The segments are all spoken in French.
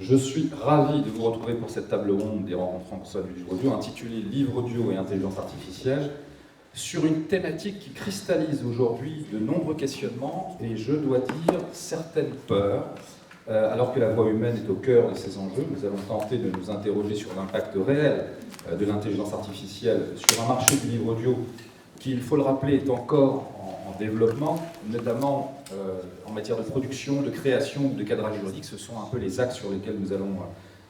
Je suis ravi de vous retrouver pour cette table ronde des rencontres francophones du livre audio, intitulée Livre audio et intelligence artificielle, sur une thématique qui cristallise aujourd'hui de nombreux questionnements et, je dois dire, certaines peurs. Alors que la voix humaine est au cœur de ces enjeux, nous allons tenter de nous interroger sur l'impact réel de l'intelligence artificielle sur un marché du livre audio qui, il faut le rappeler, est encore en développement, notamment en matière de production, de création, de cadrage juridique. Ce sont un peu les axes sur lesquels nous allons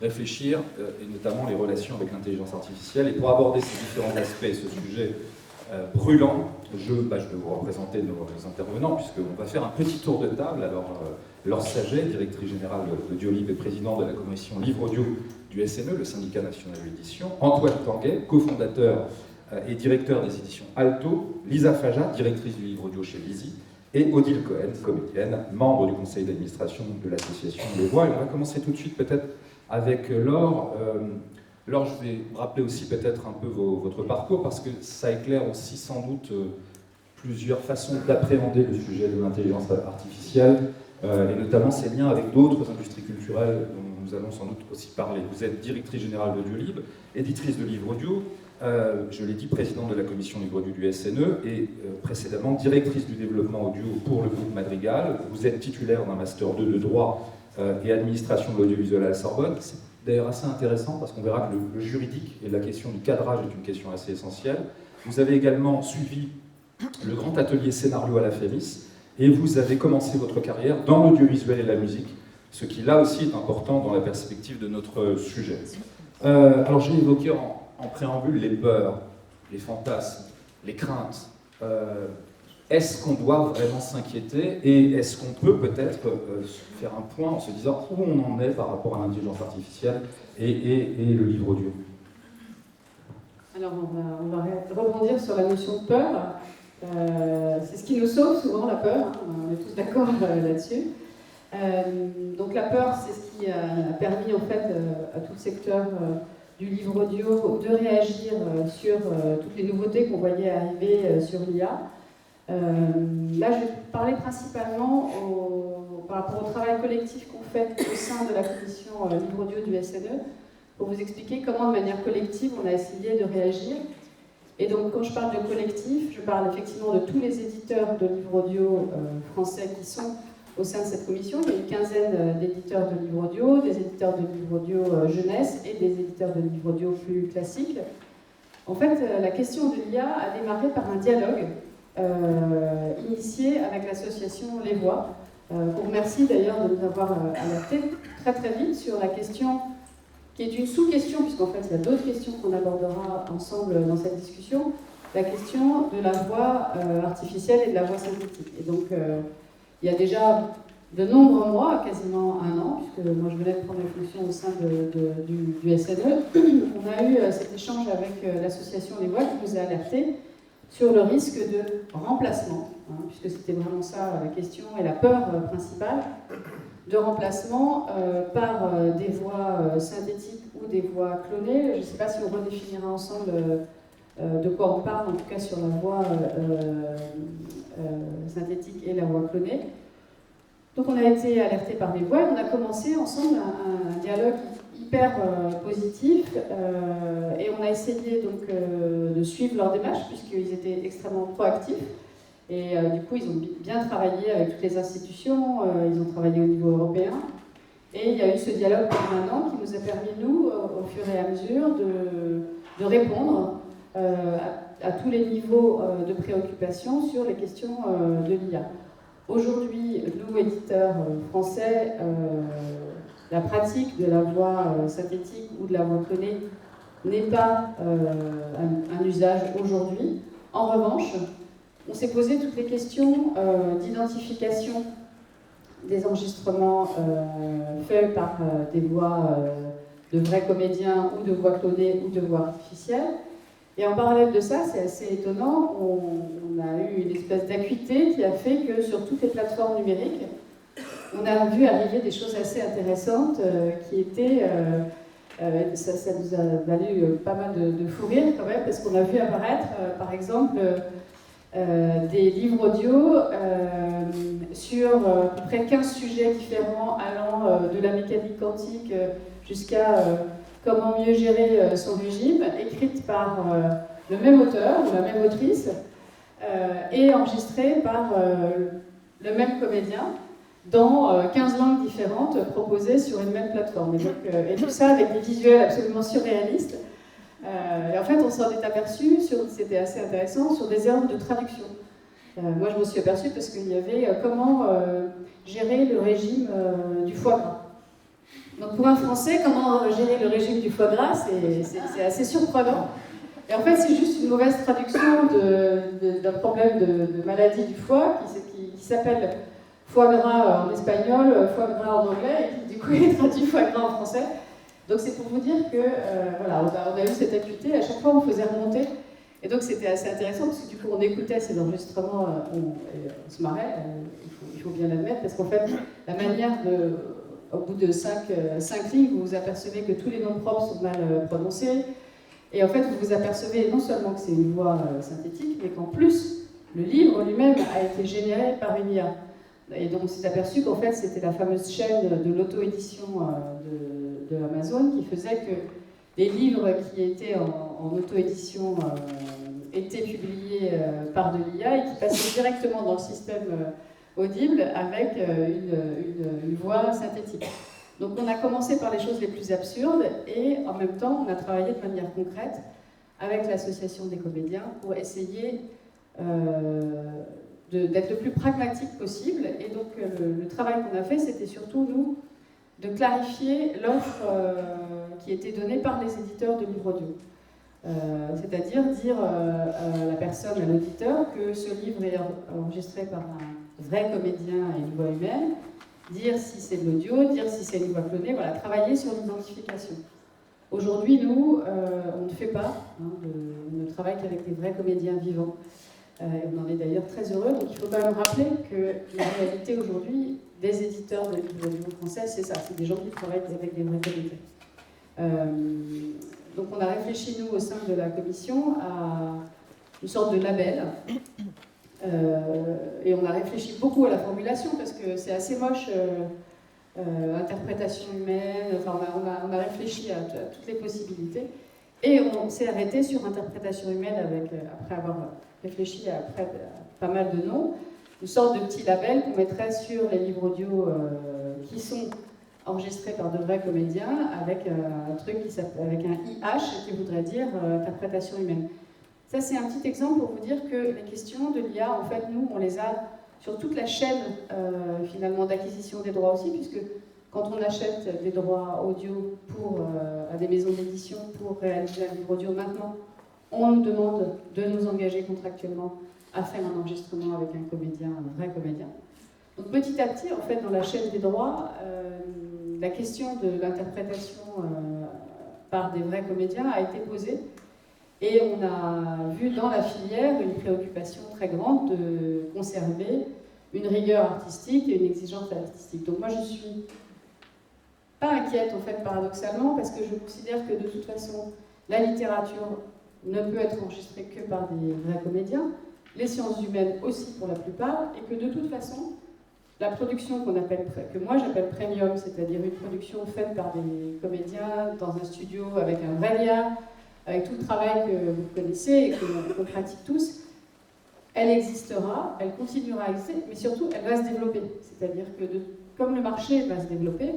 réfléchir, et notamment les relations avec l'intelligence artificielle. Et pour aborder ces différents aspects et ce sujet brûlant, je vais vous représenter nos intervenants, puisqu'on va faire un petit tour de table. Alors, Laure Saget, directrice générale d'Audiolib et présidente de la commission Livre Audio du SNE, le syndicat national de l'édition. Antoine Tanguay, cofondateur et directeur des éditions Alto. Lisa Faja, directrice du livre audio chez Lizzy. Et Odile Cohen, comédienne, membre du conseil d'administration de l'association Les Voix. Et on va commencer tout de suite peut-être avec Laure. Laure, je vais rappeler aussi peut-être un peu votre parcours, parce que ça éclaire aussi sans doute plusieurs façons d'appréhender le sujet de l'intelligence artificielle, et notamment ses liens avec d'autres industries culturelles dont nous allons sans doute aussi parler. Vous êtes directrice générale d'Audiolib, éditrice de livres audio, je l'ai dit, présidente de la commission livre audio du SNE, et précédemment directrice du développement audio pour le groupe Madrigal. Vous êtes titulaire d'un master 2 de droit et administration de l'audiovisuel à la Sorbonne. C'est d'ailleurs assez intéressant parce qu'on verra que le juridique et la question du cadrage est une question assez essentielle. Vous avez également suivi le grand atelier scénario à la FEMIS, et vous avez commencé votre carrière dans l'audiovisuel et la musique, ce qui là aussi est important dans la perspective de notre sujet. Alors j'ai évoqué en préambule les peurs, les fantasmes, les craintes. Est-ce qu'on doit vraiment s'inquiéter, et est-ce qu'on peut peut-être faire un point en se disant où on en est par rapport à l'intelligence artificielle et le livre audio? Alors on va rebondir sur la notion de peur. C'est ce qui nous sauve souvent, la peur, hein, on est tous d'accord là-dessus. Donc la peur, c'est ce qui a permis en fait à tout le secteur du livre audio de réagir sur toutes les nouveautés qu'on voyait arriver sur l'IA. Là, je vais parler principalement par rapport au travail collectif qu'on fait au sein de la commission livre audio du SNE, pour vous expliquer comment, de manière collective, on a essayé de réagir. Et donc, quand je parle de collectif, je parle effectivement de tous les éditeurs de livres audio français qui sont au sein de cette commission. Il y a une quinzaine d'éditeurs de livres audio, des éditeurs de livres audio jeunesse et des éditeurs de livres audio plus classiques. En fait, la question de l'IA a démarré par un dialogue initié avec l'association Les Voix. On remercie d'ailleurs de nous avoir alerté très très vite sur la question qui est une sous-question, puisqu'en fait il y a d'autres questions qu'on abordera ensemble dans cette discussion, la question de la voix artificielle et de la voix synthétique. Et donc il y a déjà de nombreux mois, quasiment un an, puisque moi je venais de prendre les fonctions au sein du SNE, on a eu cet échange avec l'association Les Voix qui nous a alerté sur le risque de remplacement, hein, puisque c'était vraiment ça la question et la peur principale, de remplacement par des voix synthétiques ou des voix clonées. Je ne sais pas si on redéfinira ensemble de quoi on parle, en tout cas sur la voix synthétique et la voix clonée. Donc on a été alertés par des voix et on a commencé ensemble un dialogue hyper positif et on a essayé donc de suivre leur démarche puisqu'ils étaient extrêmement proactifs. Et du coup, ils ont bien travaillé avec toutes les institutions, ils ont travaillé au niveau européen. Et il y a eu ce dialogue pendant un an qui nous a permis, nous, au fur et à mesure, de répondre à tous les niveaux de préoccupation sur les questions de l'IA. Aujourd'hui, nous, éditeurs français, la pratique de la voix synthétique ou de la voix clonée n'est pas un usage aujourd'hui. En revanche, on s'est posé toutes les questions d'identification des enregistrements faits par des voix de vrais comédiens ou de voix clonées ou de voix artificielles. Et en parallèle de ça, c'est assez étonnant, on a eu une espèce d'acuité qui a fait que sur toutes les plateformes numériques, on a vu arriver des choses assez intéressantes qui étaient... ça nous a valu pas mal de fou rire quand même, parce qu'on a vu apparaître, par exemple, des livres audio sur à peu près 15 sujets différents, allant de la mécanique quantique jusqu'à comment mieux gérer son régime, écrite par le même auteur ou la même autrice et enregistrée par le même comédien dans 15 langues différentes proposées sur une même plateforme. Et tout ça avec des visuels absolument surréalistes. Et en fait, on s'en est aperçu, c'était assez intéressant, sur des erreurs de traduction. Moi, je m'en suis aperçue parce qu'il y avait comment gérer le régime du foie gras. Donc, pour un Français, comment gérer le régime du foie gras, c'est assez surprenant. Et en fait, c'est juste une mauvaise traduction d'un problème de maladie du foie qui s'appelle foie gras en espagnol, foie gras en anglais, et qui du coup est traduit foie gras en français. Donc c'est pour vous dire que voilà, on a eu cette acuité, à chaque fois on faisait remonter, et donc c'était assez intéressant parce que du coup on écoutait ces enregistrements, on se marrait, il faut bien l'admettre, parce qu'en fait la manière au bout de 5 lignes, vous vous apercevez que tous les noms propres sont mal prononcés, et en fait vous vous apercevez non seulement que c'est une voix synthétique, mais qu'en plus le livre lui-même a été généré par une IA. Et donc on s'est aperçu qu'en fait c'était la fameuse chaîne de l'auto-édition de Amazon qui faisait que des livres qui étaient en auto-édition étaient publiés par de l'IA et qui passaient directement dans le système audible avec une voix synthétique. Donc on a commencé par les choses les plus absurdes et en même temps on a travaillé de manière concrète avec l'association des comédiens pour essayer d'être le plus pragmatique possible. Et donc le travail qu'on a fait, c'était surtout, nous, de clarifier l'offre qui était donnée par les éditeurs de livres audio. C'est-à-dire dire à la personne, à l'auditeur, que ce livre est enregistré par un vrai comédien et une voix humaine, dire si c'est de l'audio, dire si c'est une voix clonée, voilà, travailler sur l'identification. Aujourd'hui, nous, on ne fait pas, on ne travaille qu'avec des vrais comédiens vivants. On en est d'ailleurs très heureux, donc il faut quand même rappeler que la réalité aujourd'hui des éditeurs de livres audio français, c'est ça, c'est des gens qui travaillent avec des vrais comédiens. Donc on a réfléchi, nous, au sein de la commission, à une sorte de label, et on a réfléchi beaucoup à la formulation, parce que c'est assez moche, interprétation humaine, enfin on a réfléchi à toutes les possibilités, et on s'est arrêté sur interprétation humaine après avoir réfléchi à pas mal de noms, une sorte de petit label qu'on mettrait sur les livres audio qui sont enregistrés par de vrais comédiens avec un truc avec un IH qui voudrait dire interprétation humaine. Ça, c'est un petit exemple pour vous dire que les questions de l'IA, en fait, nous, on les a sur toute la chaîne finalement d'acquisition des droits aussi, puisque quand on achète des droits audio à des maisons d'édition pour réaliser un livre audio maintenant, on nous demande de nous engager contractuellement à faire un enregistrement avec un comédien, un vrai comédien. Donc petit à petit, en fait, dans la chaîne des droits, la question de l'interprétation par des vrais comédiens a été posée. Et on a vu dans la filière une préoccupation très grande de conserver une rigueur artistique et une exigence artistique. Donc moi, je ne suis pas inquiète, en fait, paradoxalement, parce que je considère que de toute façon, la littérature ne peut être enregistrée que par des vrais comédiens, les sciences humaines aussi pour la plupart, et que de toute façon, la production que moi j'appelle premium, c'est-à-dire une production faite par des comédiens dans un studio avec un vrai lien, avec tout le travail que vous connaissez et qu'on pratique tous, elle existera, elle continuera à exister, mais surtout elle va se développer. C'est-à-dire que comme le marché va se développer,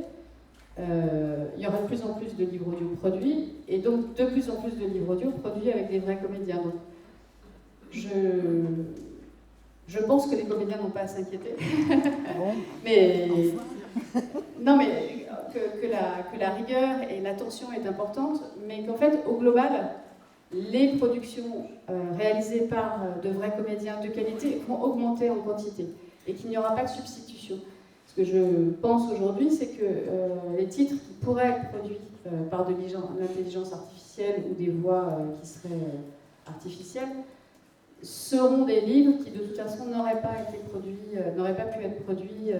il y aura de plus en plus de livres audio produits, et donc de plus en plus de livres audio produits avec des vrais comédiens. Donc, je pense que les comédiens n'ont pas à s'inquiéter. Mais non, mais que la rigueur et l'attention est importante, mais qu'en fait, au global, les productions réalisées par de vrais comédiens de qualité vont augmenter en quantité et qu'il n'y aura pas de substitution. Ce que je pense aujourd'hui, c'est que les titres qui pourraient être produits par de l'intelligence artificielle ou des voix qui seraient artificielles seront des livres qui de toute façon n'auraient pas pu être produits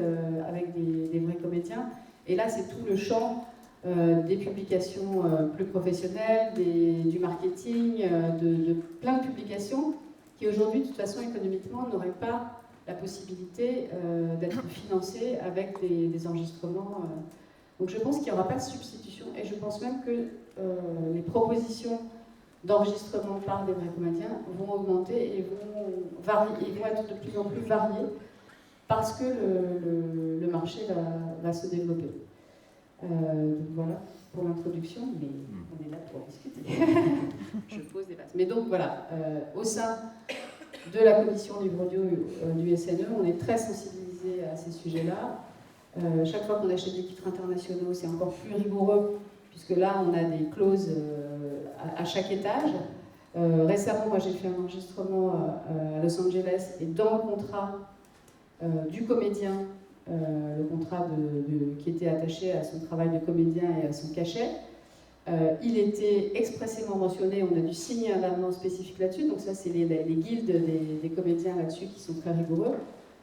avec des vrais comédiens. Et là, c'est tout le champ des publications plus professionnelles, du marketing, de plein de publications qui aujourd'hui, de toute façon, économiquement, n'auraient pas la possibilité d'être financés avec des enregistrements. Donc je pense qu'il n'y aura pas de substitution, et je pense même que les propositions d'enregistrement par des vrais comédiens vont augmenter et vont être de plus en plus variées parce que le marché va se développer. Donc voilà pour l'introduction, mais on est là pour discuter. Je pose des bases. Mais donc voilà, au sein de la commission livre audio du SNE, on est très sensibilisé à ces sujets-là. Chaque fois qu'on achète des titres internationaux, c'est encore plus rigoureux, puisque là, on a des clauses à chaque étage. Récemment, moi, j'ai fait un enregistrement à Los Angeles, et dans le contrat du comédien, le contrat qui était attaché à son travail de comédien et à son cachet, il était expressément mentionné, on a dû signer un avenant spécifique là-dessus, donc ça c'est les guildes des comédiens là-dessus qui sont très rigoureux,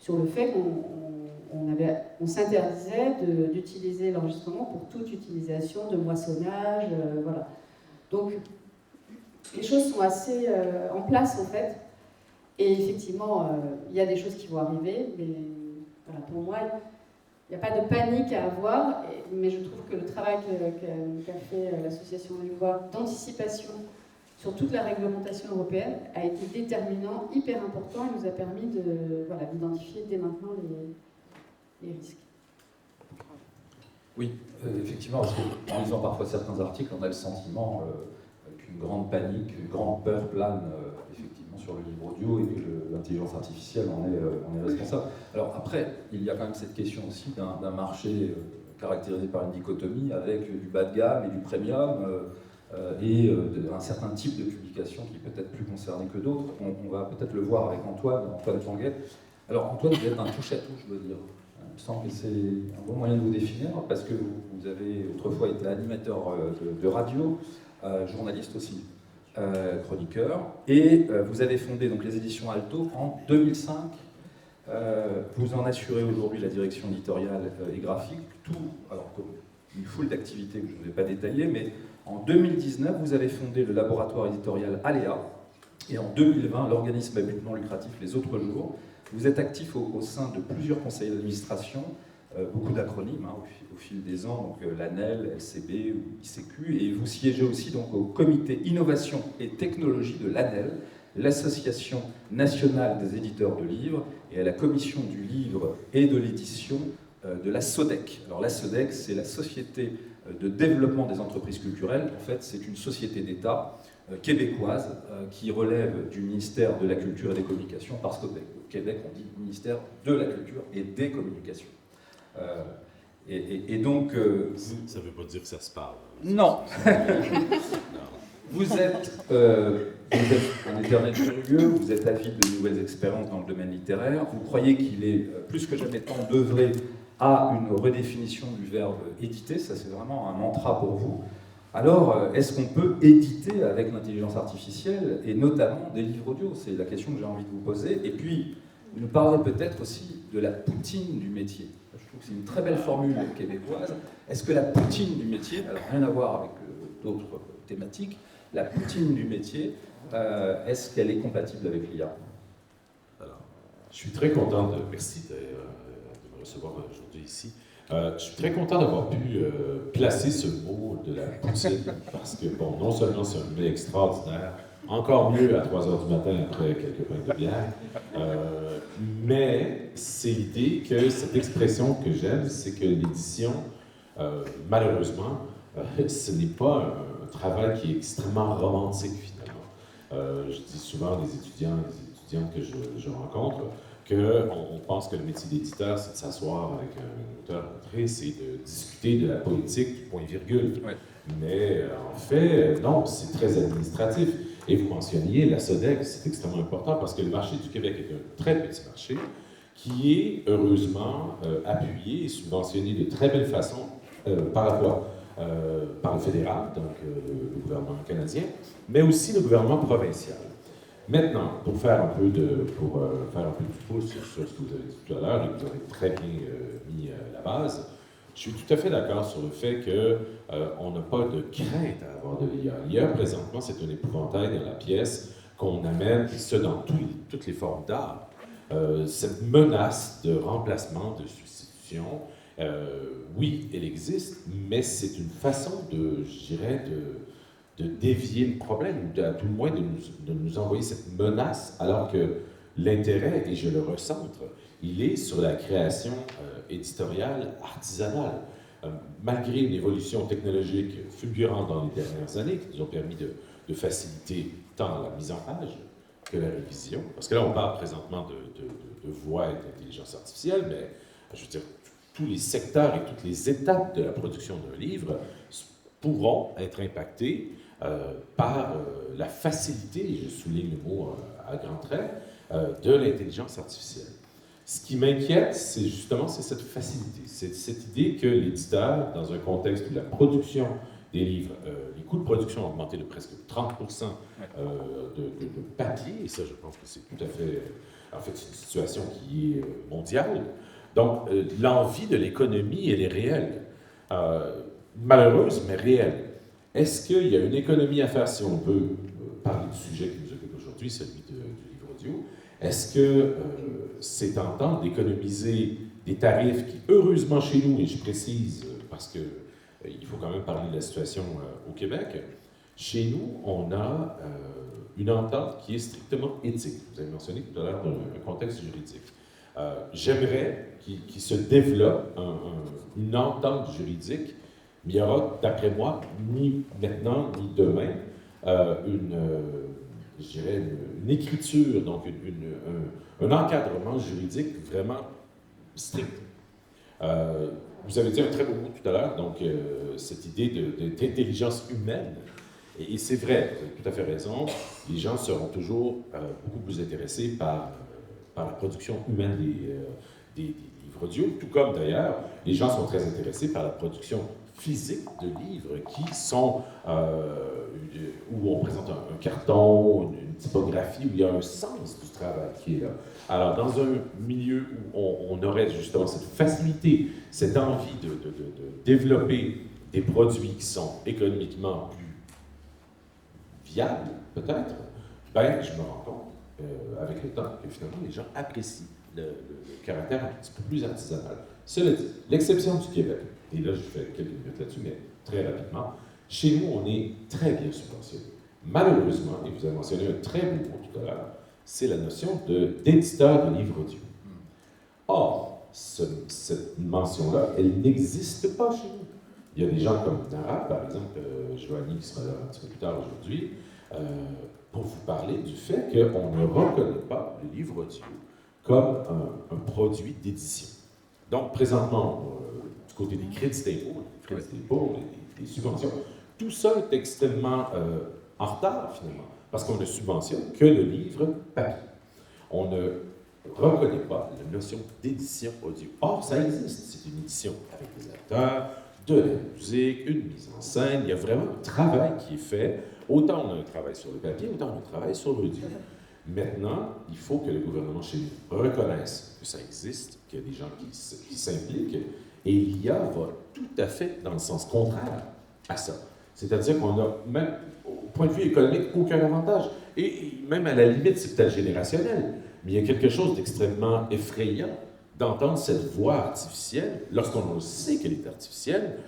sur le fait qu'on s'interdisait d'utiliser l'enregistrement pour toute utilisation de moissonnage, voilà. Donc les choses sont assez en place en fait, et effectivement il y a des choses qui vont arriver, mais voilà, pour moi il n'y a pas de panique à avoir, mais je trouve que le travail qu'a fait l'association Lillois d'anticipation sur toute la réglementation européenne a été déterminant, hyper important, et nous a permis d'identifier dès maintenant les risques. Oui, effectivement, parce qu'en lisant parfois certains articles, on a le sentiment qu'une grande panique, une grande peur plane effectivement sur le livre audio et que l'intelligence artificielle en est responsable. Alors après, il y a quand même cette question aussi d'un marché caractérisé par une dichotomie avec du bas de gamme et du premium et un certain type de publication qui est peut-être plus concerné que d'autres. On va peut-être le voir avec Antoine Tanguay. Alors Antoine, vous êtes un touche-à-tout, je dois dire. Il me semble que c'est un bon moyen de vous définir parce que vous avez autrefois été animateur de radio, journaliste aussi, chroniqueur, et vous avez fondé donc les éditions Alto en 2005. Vous en assurez aujourd'hui la direction éditoriale et graphique, alors comme une foule d'activités que je ne vais pas détailler, mais en 2019, vous avez fondé le laboratoire éditorial Aléa, et en 2020, l'organisme à but non lucratif Les Autres Jours. Vous êtes actif au sein de plusieurs conseils d'administration, beaucoup d'acronymes au fil des ans, donc l'ANEL, LCB ou ICQ, et vous siégez aussi donc au comité innovation et technologie de l'ANEL, l'Association nationale des éditeurs de livres, et à la commission du livre et de l'édition de la SODEC. Alors la SODEC, c'est la Société de développement des entreprises culturelles. En fait, c'est une société d'État québécoise qui relève du ministère de la Culture et des Communications, parce qu'au Québec, on dit ministère de la Culture et des Communications. Et donc... ça ne veut pas dire que ça se parle. Non. Vous êtes un éternel curieux, vous êtes avide de nouvelles expériences dans le domaine littéraire, vous croyez qu'il est plus que jamais temps d'œuvrer à une redéfinition du verbe éditer, ça c'est vraiment un mantra pour vous. Alors, est-ce qu'on peut éditer avec l'intelligence artificielle, et notamment des livres audio? C'est la question que j'ai envie de vous poser. Et puis, vous nous parlerez peut-être aussi de la poutine du métier. Je trouve que c'est une très belle formule québécoise. Est-ce que la poutine du métier, alors rien à voir avec d'autres thématiques, la poutine du métier, est-ce qu'elle est compatible avec l'IA? Alors, je suis très content merci de me recevoir aujourd'hui ici. Je suis très content d'avoir pu placer ce mot de la poutine, parce que, bon, non seulement c'est un mets extraordinaire, encore mieux à 3 heures du matin après quelques pintes de bière, mais c'est l'idée que cette expression que j'aime, c'est que l'édition, malheureusement, ce n'est pas un travail qui est extrêmement romantique, finalement. Je dis souvent aux étudiants et des étudiantes que je rencontre qu'on pense que le métier d'éditeur, c'est de s'asseoir avec un auteur, autrice et de discuter de la politique, point virgule. Ouais. Mais en fait, non, c'est très administratif. Et vous mentionniez la SODEC, c'est extrêmement important parce que le marché du Québec est un très petit marché qui est heureusement appuyé et subventionné de très belle façon par le fédéral, donc le gouvernement canadien, mais aussi le gouvernement provincial. Maintenant, pour faire un peu de pouce sur ce que vous avez dit tout à l'heure, et que vous avez très bien mis la base, je suis tout à fait d'accord sur le fait qu'on n'a pas de crainte à avoir de l'IA. L'IA, présentement, c'est un épouvantail dans la pièce qu'on amène, et ce dans toutes les formes d'art, cette menace de remplacement, de substitution. Oui, elle existe, mais c'est une façon je dirais, de dévier le problème, ou à tout le moins de nous envoyer cette menace, alors que l'intérêt, et je le recentre, il est sur la création éditoriale artisanale. Malgré une évolution technologique fulgurante dans les dernières années, qui nous ont permis de faciliter tant la mise en page que la révision, parce que là, on parle présentement de voix et d'intelligence artificielle, mais je veux dire, tous les secteurs et toutes les étapes de la production d'un livre pourront être impactés par la facilité, je souligne le mot à grands traits, de l'intelligence artificielle. Ce qui m'inquiète, c'est justement cette facilité, c'est cette idée que l'éditeur, dans un contexte où la production des livres, les coûts de production ont augmenté de presque 30% de papier, et ça, je pense que c'est tout à fait, en fait, c'est une situation qui est mondiale. Donc, l'envie de l'économie, elle est réelle, malheureuse, mais réelle. Est-ce qu'il y a une économie à faire, si on veut parler du sujet qui nous occupe aujourd'hui, celui du livre audio? Est-ce que c'est tentant d'économiser des tarifs qui, heureusement chez nous, et je précise parce que il faut quand même parler de la situation au Québec, chez nous, on a une entente qui est strictement éthique. Vous avez mentionné tout à l'heure un contexte juridique. J'aimerais qu'il se développe une entente juridique, mais il y aura, d'après moi, ni maintenant ni demain, je dirais une écriture, donc un encadrement juridique vraiment strict. Vous avez dit un très beau mot tout à l'heure, donc cette idée d'intelligence humaine. Et c'est vrai, vous avez tout à fait raison, les gens seront toujours beaucoup plus intéressés par la production humaine des livres audio, tout comme d'ailleurs, les gens sont très intéressés par la production physique de livres qui sont, où on présente un carton, une typographie, où il y a un sens du travail qui est là. Alors, dans un milieu où on aurait justement cette facilité, cette envie de développer des produits qui sont économiquement plus viables, peut-être, ben, je me rends compte, avec le temps, que finalement, les gens apprécient le caractère un petit peu plus artisanal. Cela dit, l'exception du Québec, et là, je fais quelques minutes là-dessus, mais très rapidement, chez nous, on est très bien subventionné. Malheureusement, et vous avez mentionné un très beau mot tout à l'heure, c'est la notion d'éditeur de livres audio. Or, cette mention-là, elle n'existe pas chez nous. Il y a des gens comme Nara, par exemple, Joanie, qui sera là un petit peu plus tard aujourd'hui, pour vous parler du fait qu'on ne reconnaît pas le livre audio comme un produit d'édition. Donc, présentement, du côté des crédits d'impôt, des subventions, tout ça est extrêmement en retard, finalement, parce qu'on ne subventionne que le livre papier. On ne reconnaît pas la notion d'édition audio. Or, ça existe. C'est une édition avec des acteurs, de la musique, une mise en scène. Il y a vraiment un travail qui est fait. Autant on a un travail sur le papier, autant on a un travail sur l'audio. Maintenant, il faut que le gouvernement chez nous reconnaisse que ça existe, qu'il y a des gens qui s'impliquent, et l'IA va tout à fait dans le sens contraire à ça. C'est-à-dire qu'on a, même au point de vue économique, aucun avantage. Et même à la limite, c'est peut-être générationnel, mais il y a quelque chose d'extrêmement effrayant d'entendre cette voix artificielle, lorsqu'on sait qu'elle est artificielle,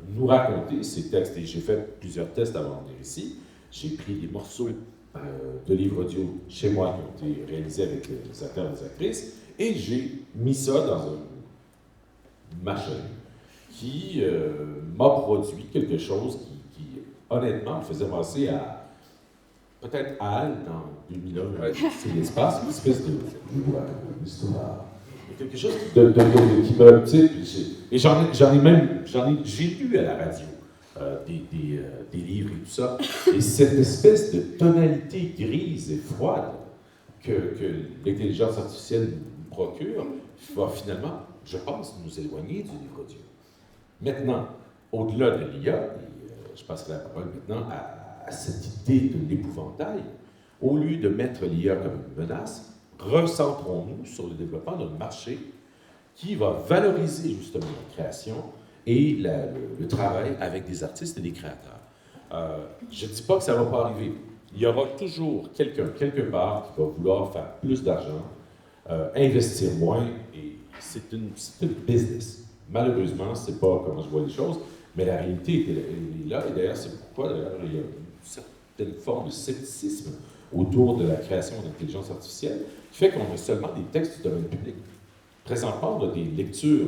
nous raconter ces textes. Et j'ai fait plusieurs tests avant de venir ici. J'ai pris des morceaux de livres audio chez moi qui ont été réalisés avec les acteurs et les actrices, et j'ai mis ça dans une machine qui m'a produit quelque chose qui honnêtement, me faisait penser à peut-être Hal dans 2001, c'est l'espace, une espèce d'histoire. Quelque chose qui me... Tu sais, et j'ai lu à la radio des livres et tout ça, et cette espèce de tonalité grise et froide que l'intelligence artificielle nous procure va finalement, je pense, nous éloigner du livre audio. Maintenant, au-delà de l'IA, je passerai la parole maintenant à cette idée de l'épouvantail, au lieu de mettre l'IA comme une menace, recentrons-nous sur le développement d'un marché qui va valoriser justement la création et le travail avec des artistes et des créateurs. Je ne dis pas que ça ne va pas arriver. il y aura toujours quelqu'un, quelque part, qui va vouloir faire plus d'argent, investir moins, et c'est une business. Malheureusement, c'est pas comment je vois les choses, mais la réalité elle est là, et d'ailleurs, c'est pourquoi d'ailleurs, il y a une certaine forme de scepticisme autour de la création d'intelligence artificielle, qui fait qu'on a seulement des textes du domaine public. Présentement, on a des lectures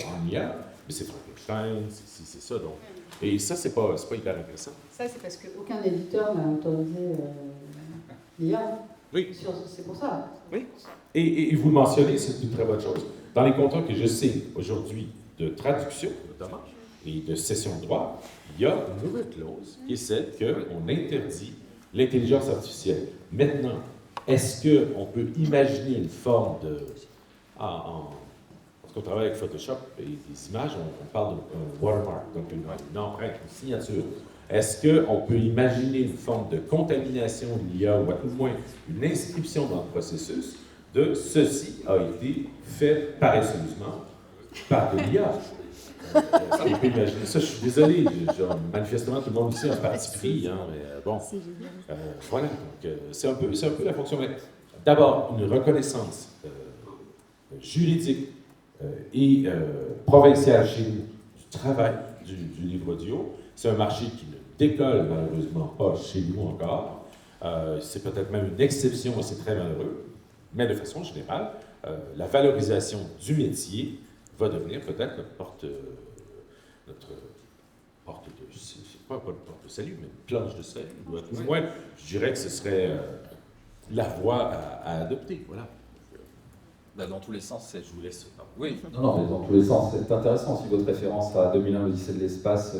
en IA, mais c'est Frankenstein, c'est ça, donc. Et ça, c'est pas hyper intéressant. Ça, c'est parce qu'aucun éditeur n'a autorisé l'IA. Oui. C'est pour ça. Oui. Et vous le mentionnez, c'est une très bonne chose. Dans les contrats que je signe aujourd'hui de traduction, notamment, et de cession de droit, il y a une nouvelle clause qui est celle qu'on interdit l'intelligence artificielle. Maintenant, est-ce qu'on peut imaginer une forme de... Parce qu'on travaille avec Photoshop et des images, on parle d'un watermark, donc une empreinte, une signature. Est-ce qu'on peut imaginer une forme de contamination de l'IA, ou à tout le moins une inscription dans le processus de ceci a été fait paresseusement par de l'IA? Est-ce qu'on peut imaginer ça? Je suis désolé, manifestement tout le monde ici a parti pris, hein, mais bon. Voilà, donc c'est un peu la fonction. D'abord, une reconnaissance juridique et provinciale chez nous du travail du livre audio. C'est un marché qui ne décolle malheureusement pas chez nous encore. C'est peut-être même une exception et c'est très malheureux. Mais de façon générale, la valorisation du métier va devenir peut-être notre porte de, c'est pas une porte de salut, mais une planche de salut. Ou moins, je dirais que ce serait la voie à adopter. Voilà. Dans tous les sens, Je vous laisse. Oui, non, mais dans tous les sens, c'est intéressant aussi votre référence à 2001, l'Odyssée de l'espace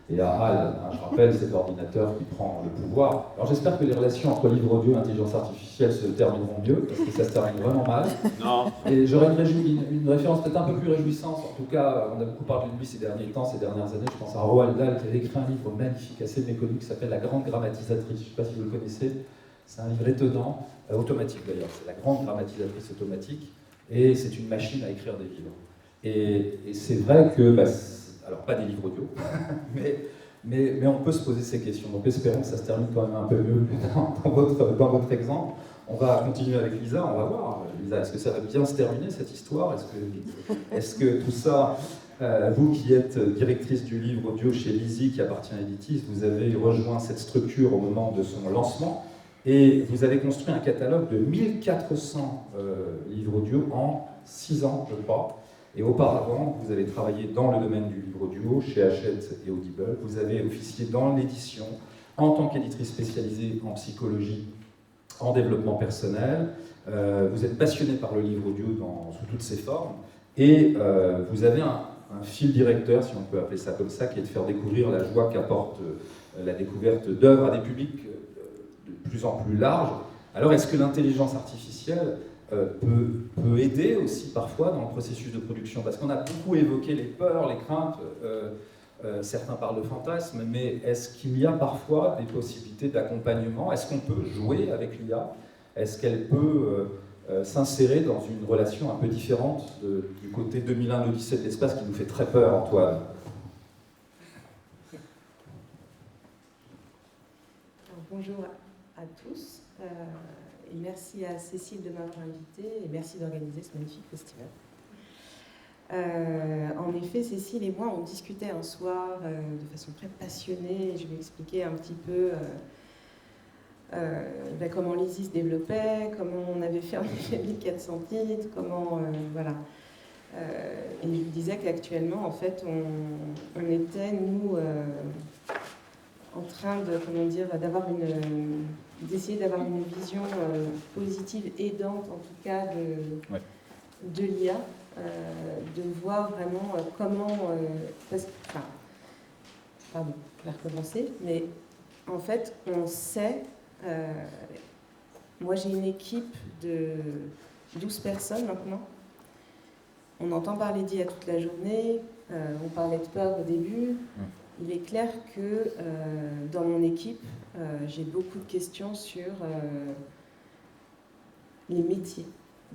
et à HAL. Je rappelle, cet ordinateur qui prend le pouvoir. Alors j'espère que les relations entre livre audio et intelligence artificielle se termineront mieux, parce que ça se termine vraiment mal. Non. Et j'aurais une référence peut-être un peu plus réjouissante. En tout cas, on a beaucoup parlé de lui ces derniers temps, ces dernières années. Je pense à Roald Dahl qui avait écrit un livre magnifique, assez méconnu, qui s'appelle La Grande Grammatisatrice. Je ne sais pas si vous le connaissez. C'est un livre étonnant, automatique d'ailleurs. C'est La Grande Grammatisatrice automatique. Et c'est une machine à écrire des livres. Et c'est vrai que, alors pas des livres audio, mais on peut se poser ces questions. Donc espérons que ça se termine quand même un peu mieux dans votre exemple. On va continuer avec Lisa, on va voir. Lisa, est-ce que ça va bien se terminer cette histoire? Est-ce que tout ça, vous qui êtes directrice du livre audio chez Lizzy, qui appartient à Editis, vous avez rejoint cette structure au moment de son lancement. Et vous avez construit un catalogue de 1400 livres audio en 6 ans, je crois. Et auparavant, vous avez travaillé dans le domaine du livre audio, chez Hachette et Audible. Vous avez officié dans l'édition en tant qu'éditrice spécialisée en psychologie, en développement personnel. Vous êtes passionné par le livre audio sous toutes ses formes. Et vous avez un fil directeur, si on peut appeler ça comme ça, qui est de faire découvrir la joie qu'apporte la découverte d'œuvres à des publics de plus en plus large. Alors, est-ce que l'intelligence artificielle peut aider aussi parfois dans le processus de production? Parce qu'on a beaucoup évoqué les peurs, les craintes, certains parlent de fantasmes, mais est-ce qu'il y a parfois des possibilités d'accompagnement? Est-ce qu'on peut jouer avec l'IA? Est-ce qu'elle peut s'insérer dans une relation un peu différente du côté 2001, l'Odyssée de l'espace, qui nous fait très peur, Antoine? Bonjour à tous, et merci à Cécile de m'avoir invitée, et merci d'organiser ce magnifique festival. En effet, Cécile et moi, on discutait un soir de façon très passionnée, et je lui expliquais un petit peu comment Lizzy se développait, comment on avait fait 1400 titres, comment... voilà. Et je lui disais qu'actuellement, en fait, on était, nous... en train d'essayer d'avoir une vision positive, aidante en tout cas de l'IA, de voir vraiment comment... pardon, je vais recommencer, mais en fait, on sait... moi, j'ai une équipe de 12 personnes maintenant. On entend parler d'IA toute la journée, on parlait de peur au début. Il est clair que dans mon équipe, j'ai beaucoup de questions sur les métiers.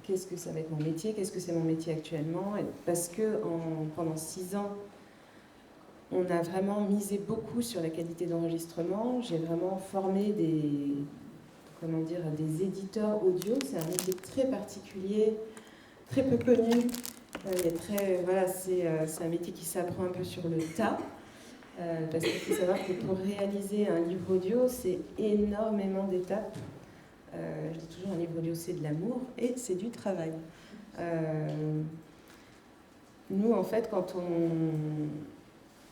Qu'est-ce que ça va être mon métier? Qu'est-ce que c'est mon métier actuellement? Parce que pendant 6 ans, On a vraiment misé beaucoup sur la qualité d'enregistrement. J'ai vraiment formé des éditeurs audio. C'est un métier très particulier, très peu connu. C'est un métier qui s'apprend un peu sur le tas. Parce qu'il faut savoir que pour réaliser un livre audio, c'est énormément d'étapes. Je dis toujours, un livre audio, c'est de l'amour et c'est du travail. Nous, en fait,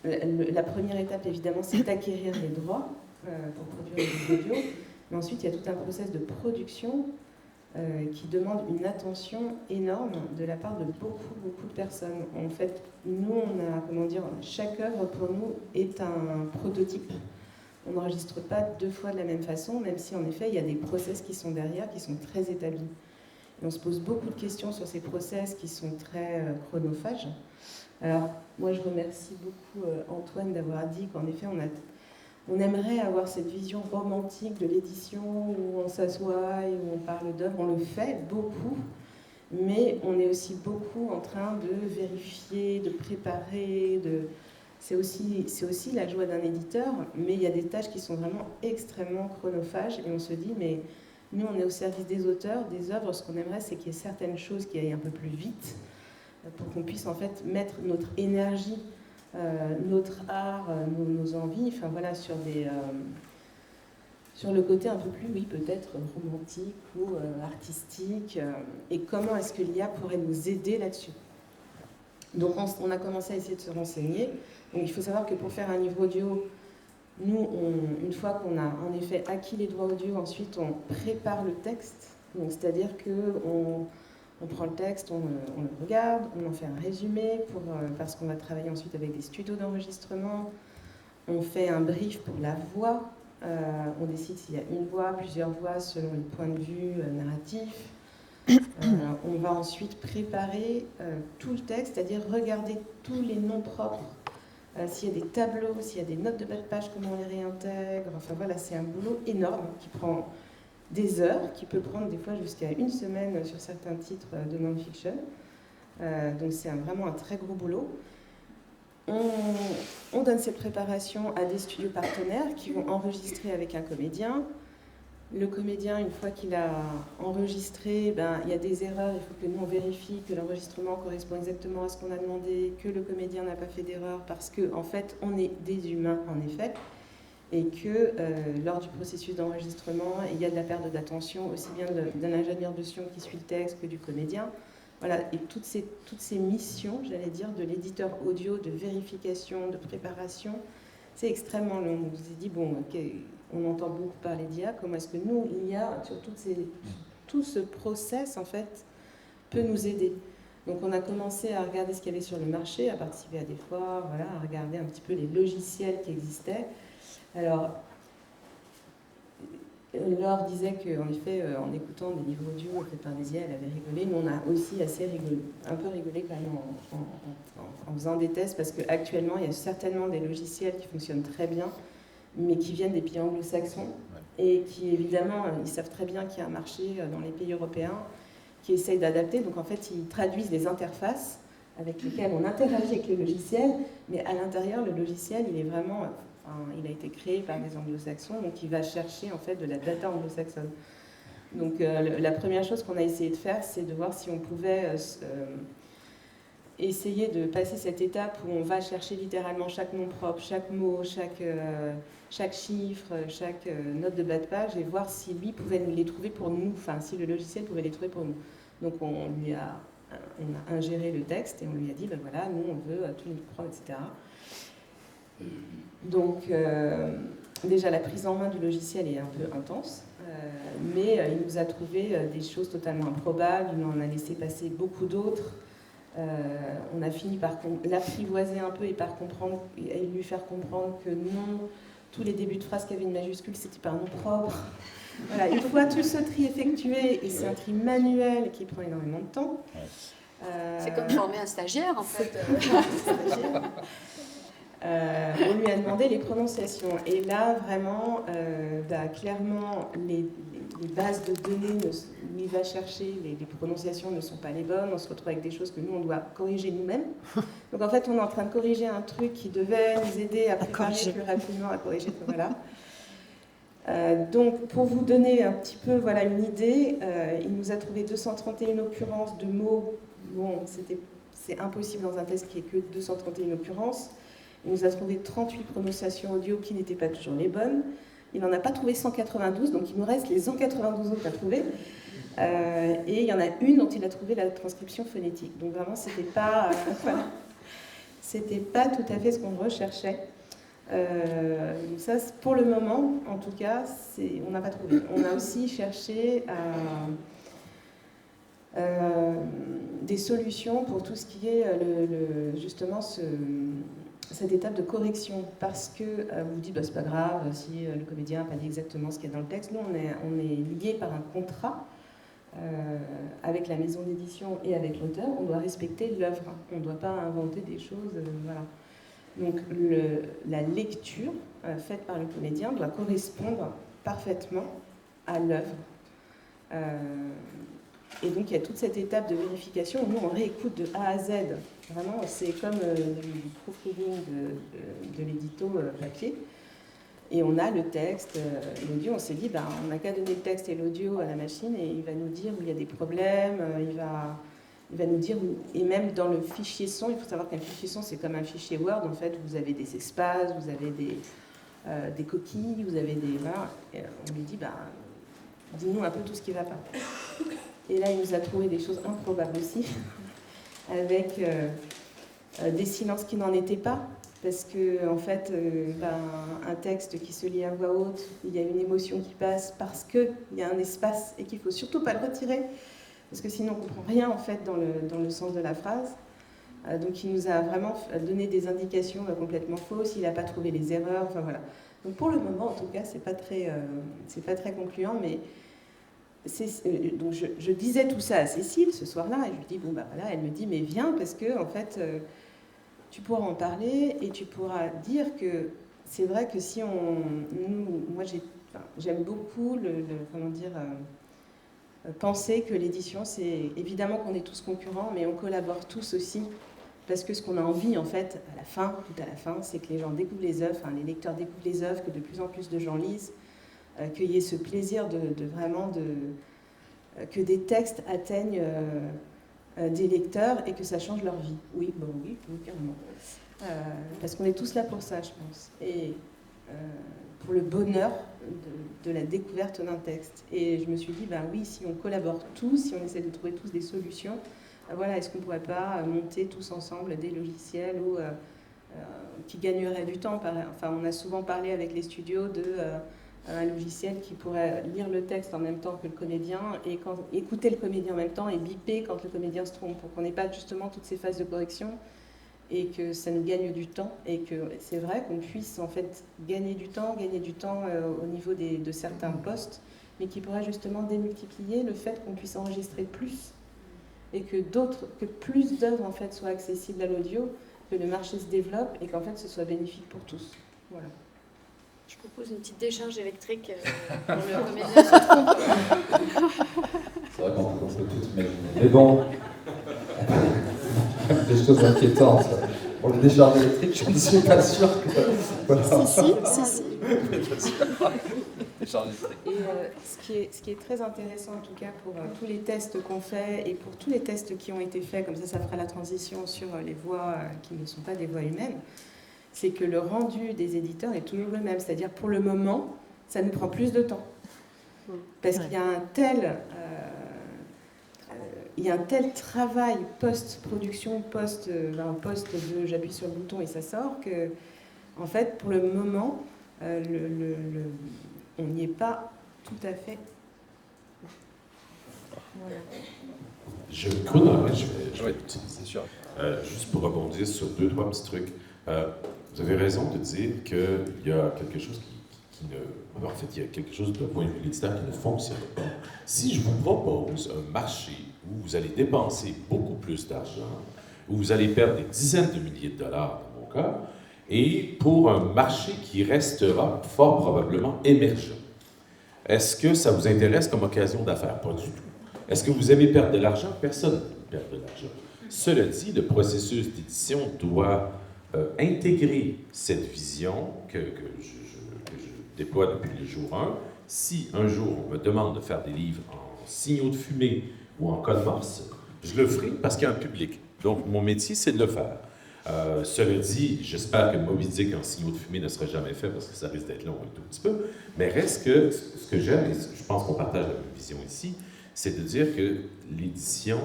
la première étape, évidemment, c'est d'acquérir les droits pour produire un livre audio. Mais ensuite, il y a tout un process de production qui demande une attention énorme de la part de beaucoup, beaucoup de personnes. En fait, nous, chaque œuvre pour nous est un prototype. On n'enregistre pas 2 fois de la même façon, même si en effet, il y a des process qui sont derrière, qui sont très établis. Et on se pose beaucoup de questions sur ces process qui sont très chronophages. Alors, moi, je remercie beaucoup Antoine d'avoir dit qu'en effet, on aimerait avoir cette vision romantique de l'édition où on s'assoit et où on parle d'œuvres. On le fait beaucoup, mais on est aussi beaucoup en train de vérifier, de préparer. C'est aussi la joie d'un éditeur, mais il y a des tâches qui sont vraiment extrêmement chronophages et on se dit, mais nous, on est au service des auteurs, des œuvres. Ce qu'on aimerait, c'est qu'il y ait certaines choses qui aillent un peu plus vite pour qu'on puisse en fait mettre notre énergie, notre art, nos envies, enfin voilà, sur le côté un peu plus, oui, peut-être romantique ou artistique. Et comment est-ce que l'IA pourrait nous aider là-dessus? Donc on a commencé à essayer de se renseigner. Donc il faut savoir que pour faire un livre audio, nous, une fois qu'on a en effet acquis les droits audio, ensuite on prépare le texte. Donc c'est-à-dire qu'on prend le texte, on le regarde, on en fait un résumé parce qu'on va travailler ensuite avec des studios d'enregistrement. On fait un brief pour la voix. On décide s'il y a une voix, plusieurs voix selon les points de vue narratifs. On va ensuite préparer tout le texte, c'est-à-dire regarder tous les noms propres. S'il y a des tableaux, s'il y a des notes de bas de page, comment on les réintègre. Enfin voilà, c'est un boulot énorme qui prend des heures, qui peut prendre des fois jusqu'à 1 semaine sur certains titres de non-fiction. Donc c'est vraiment un très gros boulot. On donne cette préparation à des studios partenaires qui vont enregistrer avec un comédien. Le comédien, une fois qu'il a enregistré, il y a des erreurs, il faut que nous on vérifie que l'enregistrement correspond exactement à ce qu'on a demandé, que le comédien n'a pas fait d'erreur, parce qu'en fait, on est des humains, en effet, et que lors du processus d'enregistrement, il y a de la perte d'attention, aussi bien d'un ingénieur de son qui suit le texte que du comédien. Voilà, et toutes ces missions, j'allais dire, de l'éditeur audio, de vérification, de préparation, c'est extrêmement long. On s'est dit, bon, ok, on entend beaucoup parler d'IA, comment est-ce que nous, l'IA, sur tout ce process, en fait, peut nous aider. Donc on a commencé à regarder ce qu'il y avait sur le marché, à participer à des foires, voilà, à regarder un petit peu les logiciels qui existaient. Alors, Laure disait qu'en effet, en écoutant des livres audio faits par des IA, elle avait rigolé. Nous, on a aussi un peu rigolé quand même en faisant des tests, parce qu'actuellement, il y a certainement des logiciels qui fonctionnent très bien, mais qui viennent des pays anglo-saxons, et qui, évidemment, ils savent très bien qu'il y a un marché dans les pays européens qui essayent d'adapter. Donc, en fait, ils traduisent les interfaces avec lesquelles on interagit avec le logiciel, mais à l'intérieur, le logiciel, il est vraiment... il a été créé par des anglo-saxons, donc il va chercher en fait de la data anglo-saxonne. Donc la première chose qu'on a essayé de faire, c'est de voir si on pouvait essayer de passer cette étape où on va chercher littéralement chaque nom propre, chaque mot, chaque chiffre, chaque note de bas de page, et voir si lui pouvait nous les trouver pour nous, enfin si le logiciel pouvait les trouver pour nous. Donc on a ingéré le texte et on lui a dit, ben voilà, nous on veut tout nous prendre, etc. Donc, déjà, la prise en main du logiciel est un peu intense, mais il nous a trouvé des choses totalement improbables, il en a laissé passer beaucoup d'autres. On a fini par l'apprivoiser un peu et par comprendre, et lui faire comprendre que non, tous les débuts de phrases qui avaient une majuscule, c'était pas un nom propre. Voilà, une fois tout ce tri effectué, et c'est un tri manuel qui prend énormément de temps. C'est comme former un stagiaire, en fait. On lui a demandé les prononciations. Et là, vraiment, clairement, les bases de données où il va chercher, les prononciations ne sont pas les bonnes, on se retrouve avec des choses que nous, on doit corriger nous-mêmes. Donc en fait, on est en train de corriger un truc qui devait nous aider à préparer plus rapidement, à corriger. Voilà. Donc pour vous donner un petit peu voilà, une idée, il nous a trouvé 231 occurrences de mots. Bon, c'est impossible dans un test qui ait que 231 occurrences. Il nous a trouvé 38 prononciations audio qui n'étaient pas toujours les bonnes. Il n'en a pas trouvé 192, donc il nous reste les 192 autres à trouver. Et il y en a une dont il a trouvé la transcription phonétique. Donc vraiment, c'était pas tout à fait ce qu'on recherchait. Donc ça, pour le moment, en tout cas, on n'a pas trouvé. On a aussi cherché des solutions pour tout ce qui est justement cette étape de correction, parce que vous vous dites bah, c'est pas grave si le comédien n'a pas dit exactement ce qu'il y a dans le texte. Nous on est lié par un contrat avec la maison d'édition et avec l'auteur. On doit respecter l'œuvre, on ne doit pas inventer des choses. Voilà. Donc la lecture faite par le comédien doit correspondre parfaitement à l'œuvre. Et donc il y a toute cette étape de vérification où nous on réécoute de A à Z. Vraiment, c'est comme du proofreading de l'édito papier. Et on a le texte, l'audio. On s'est dit, ben, on n'a qu'à donner le texte et l'audio à la machine et il va nous dire où il y a des problèmes, il va nous dire, et même dans le fichier son, il faut savoir qu'un fichier son, c'est comme un fichier Word. En fait, vous avez des espaces, vous avez des coquilles, vous avez des... Voilà. Et on lui dit, ben, dis-nous un peu tout ce qui ne va pas. Et là, il nous a trouvé des choses improbables aussi. Avec des silences qui n'en étaient pas, parce que en fait, un texte qui se lit à voix haute, il y a une émotion qui passe parce qu'il y a un espace et qu'il ne faut surtout pas le retirer, parce que sinon on ne comprend rien en fait dans le sens de la phrase. Donc il nous a vraiment donné des indications complètement fausses, il n'a pas trouvé les erreurs, enfin voilà. Donc pour le moment, en tout cas, c'est pas très concluant, mais donc je disais tout ça à Cécile ce soir-là, et je lui dis, bon, bah voilà, elle me dit, mais viens, parce que, en fait, tu pourras en parler, et tu pourras dire que c'est vrai que si moi, j'aime beaucoup, penser que l'édition, c'est évidemment qu'on est tous concurrents, mais on collabore tous aussi, parce que ce qu'on a envie, en fait, tout à la fin, c'est que les gens découvrent les œuvres, les lecteurs découvrent les œuvres, que de plus en plus de gens lisent, qu'il y ait ce plaisir que des textes atteignent des lecteurs et que ça change leur vie. Oui, carrément. Parce qu'on est tous là pour ça, je pense. Et pour le bonheur de la découverte d'un texte. Et je me suis dit, oui, si on collabore tous, si on essaie de trouver tous des solutions, voilà, est-ce qu'on ne pourrait pas monter tous ensemble des logiciels qui gagneraient du temps. Enfin, on a souvent parlé avec les studios un logiciel qui pourrait lire le texte en même temps que le comédien et écouter le comédien en même temps et biper quand le comédien se trompe pour qu'on n'ait pas justement toutes ces phases de correction et que ça nous gagne du temps et que c'est vrai qu'on puisse en fait gagner du temps au niveau de certains postes, mais qui pourrait justement démultiplier le fait qu'on puisse enregistrer plus et que plus d'œuvres en fait soient accessibles à l'audio, que le marché se développe et qu'en fait ce soit bénéfique pour tous. Voilà. Je propose une petite décharge électrique pour le comédien se trompe. C'est vrai qu'on peut tout imaginer. Mais bon, des choses inquiétantes. Pour le décharge électrique, je ne suis pas sûr que... Voilà. Si. Décharge électrique. Et ce qui est très intéressant en tout cas pour tous les tests qu'on fait et pour tous les tests qui ont été faits, comme ça fera la transition sur les voix qui ne sont pas des voix humaines, c'est que le rendu des éditeurs est toujours le même. C'est-à-dire, pour le moment, ça nous prend plus de temps. Parce qu'il y a un tel travail post-production, post de j'appuie sur le bouton et ça sort, que, en fait, pour le moment, on n'y est pas tout à fait. Voilà. Je chronologie, je vais l'utiliser. C'est sûr. Juste pour rebondir sur 2-3 petits trucs. Vous avez raison de dire qu'il y a quelque chose qui ne... En fait, il y a quelque chose d'un point de vue éditeur qui ne fonctionne pas. Si je vous propose un marché où vous allez dépenser beaucoup plus d'argent, où vous allez perdre des dizaines de milliers de dollars, dans mon cas, et pour un marché qui restera fort probablement émergent, Est-ce que ça vous intéresse comme occasion d'affaires? Pas du tout. Est-ce que vous aimez perdre de l'argent? Personne ne perd de l'argent. Cela dit, le processus d'édition doit intégrer cette vision que je déploie depuis le jour 1. Si un jour on me demande de faire des livres en signaux de fumée ou en code Morse, je le ferai parce qu'il y a un public. Donc, mon métier, c'est de le faire. Cela dit, j'espère que Moby Dick en signaux de fumée ne sera jamais fait parce que ça risque d'être long un tout petit peu. Mais reste que ce que j'aime, et je pense qu'on partage la même vision ici, c'est de dire que l'édition,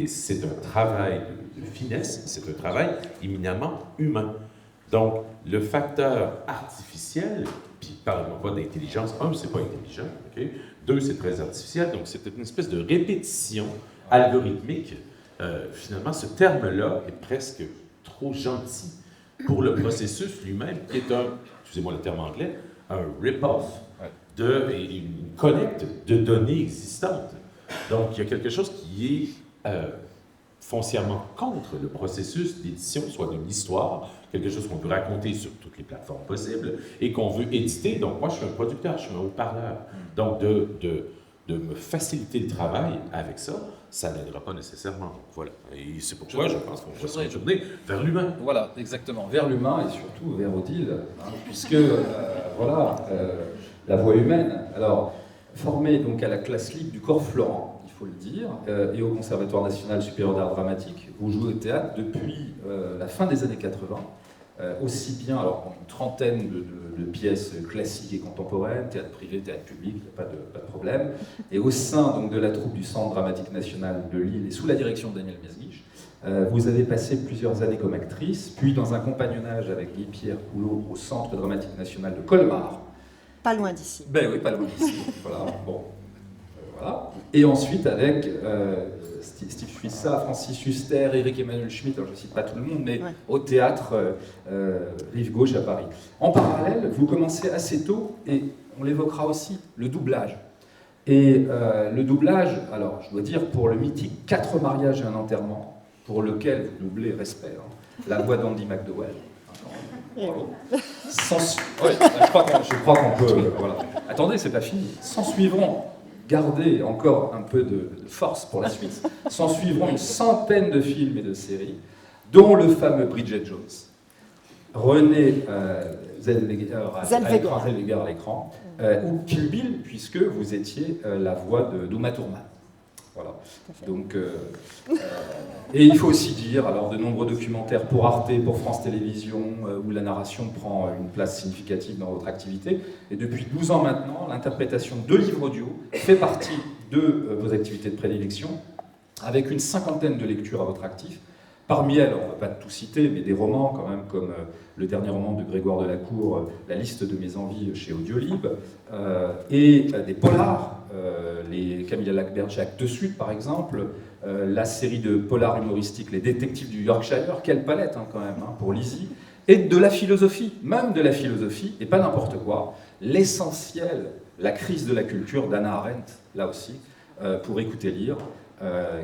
c'est un travail de finesse, c'est un travail éminemment humain. Donc, le facteur artificiel, puis parle-moi pas d'intelligence, c'est pas intelligent, OK? 2, c'est très artificiel, donc c'est une espèce de répétition algorithmique. Finalement, ce terme-là est presque trop gentil pour le processus lui-même, qui est excusez-moi le terme anglais, un rip-off et une collecte de données existantes. Donc, il y a quelque chose qui est foncièrement contre le processus d'édition, soit d'une histoire, quelque chose qu'on peut raconter sur toutes les plateformes possibles et qu'on veut éditer. Donc, moi, je suis un producteur, je suis un haut-parleur. Donc, de me faciliter le travail avec ça, ça n'aidera pas nécessairement. Donc, voilà. Et c'est pourquoi je pense qu'on va se retourner vers l'humain. Voilà, exactement, vers l'humain et surtout vers Odile, puisque, la voix humaine. Alors, formé donc à la classe libre du Corps Florent, il faut le dire, et au Conservatoire national supérieur d'art dramatique, vous jouez au théâtre depuis la fin des années 80, aussi bien, alors une trentaine de pièces classiques et contemporaines, théâtre privé, théâtre public, il n'y a pas de problème, et au sein donc, de la troupe du Centre dramatique national de Lille et sous la direction de Daniel Mesguich, vous avez passé plusieurs années comme actrice, puis dans un compagnonnage avec Guy-Pierre Coulot au Centre dramatique national de Colmar. Pas loin d'ici. Ben oui, pas loin d'ici. Voilà, bon. Voilà. Et ensuite avec Steve Suissa, Francis Huster, Éric Emmanuel Schmitt, alors je ne cite pas tout le monde, mais au théâtre Rive Gauche à Paris. En parallèle, vous commencez assez tôt, et on l'évoquera aussi, le doublage. Et le doublage, alors je dois dire, pour le mythique 4 mariages et un enterrement, pour lequel vous doublez respect, la voix d'Andy McDowell. Bravo. Je crois qu'on peut. Voilà. Attendez, c'est pas fini. S'en suivront, gardez encore un peu de force pour la suite. S'en suivront une centaine de films et de séries, dont le fameux Bridget Jones, René Zellweger à l'écran, ou Kill Bill, puisque vous étiez la voix d'Uma Thurman. Voilà. Donc, et il faut aussi dire, alors de nombreux documentaires pour Arte, pour France Télévisions, où la narration prend une place significative dans votre activité. Et depuis 12 ans maintenant, l'interprétation de livres audio fait partie de vos activités de prédilection, avec une cinquantaine de lectures à votre actif. Parmi elles, on ne va pas tout citer, mais des romans quand même, comme le dernier roman de Grégoire Delacour, La liste de mes envies chez Audiolib, et des polars, les Camilla Lackberg chez Actes Sud par exemple, la série de polars humoristiques Les détectives du Yorkshire, quelle palette quand même pour Lizzie, et de la philosophie, même de la philosophie, et pas n'importe quoi, l'essentiel, la crise de la culture d'Hannah Arendt, là aussi, pour écouter lire,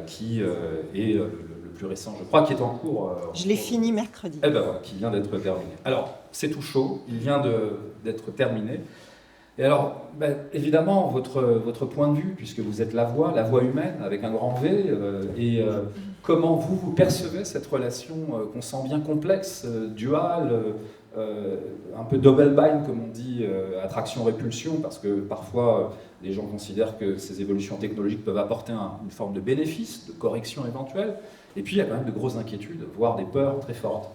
qui est le plus récent, je crois, qui est en cours. Je l'ai fini mercredi. Eh ben voilà, qui vient d'être terminé. Alors, c'est tout chaud, il vient d'être terminé. Et alors, évidemment, votre point de vue, puisque vous êtes la voix humaine, avec un grand V, comment vous percevez cette relation qu'on sent bien complexe, duale, un peu double bind, comme on dit, attraction-répulsion, parce que parfois, les gens considèrent que ces évolutions technologiques peuvent apporter une forme de bénéfice, de correction éventuelle, et puis il y a quand même de grosses inquiétudes, voire des peurs très fortes.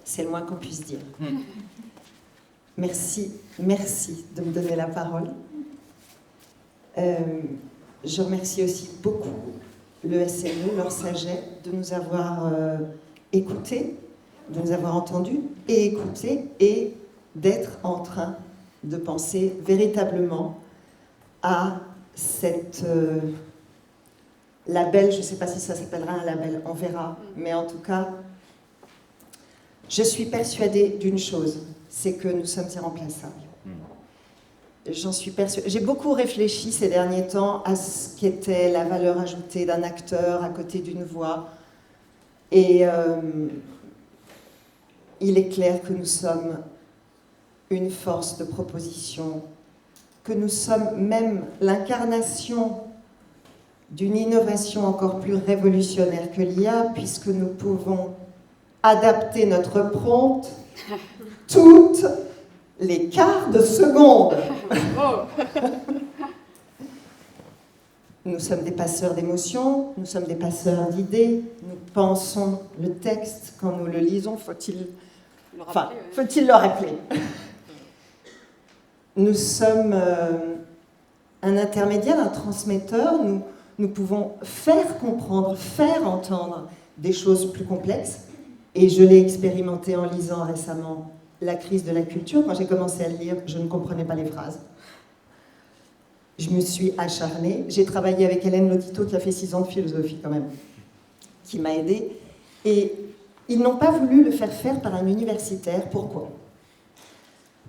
C'est le moins qu'on puisse dire. Merci de me donner la parole. Je remercie aussi beaucoup le SNE, leur SAGET, de nous avoir écoutés, de nous avoir entendus et écoutés, et d'être en train de penser véritablement à cette label, je ne sais pas si ça s'appellera un label, on verra, mais en tout cas, je suis persuadée d'une chose, c'est que nous sommes irremplaçables. J'en suis persuadée. J'ai beaucoup réfléchi ces derniers temps à ce qu'était la valeur ajoutée d'un acteur à côté d'une voix. Et il est clair que nous sommes une force de proposition, que nous sommes même l'incarnation d'une innovation encore plus révolutionnaire que l'IA, puisque nous pouvons adapter notre prompt toutes les quarts de seconde. Nous sommes des passeurs d'émotions, nous sommes des passeurs d'idées, nous pensons le texte quand nous le lisons, faut-il le rappeler. Nous sommes un intermédiaire, un transmetteur, nous pouvons faire comprendre, faire entendre des choses plus complexes, et je l'ai expérimenté en lisant récemment La crise de la culture. Quand j'ai commencé à le lire, je ne comprenais pas les phrases. Je me suis acharnée. J'ai travaillé avec Hélène Lotito, qui a fait 6 ans de philosophie quand même, qui m'a aidée. Et ils n'ont pas voulu le faire faire par un universitaire. Pourquoi ?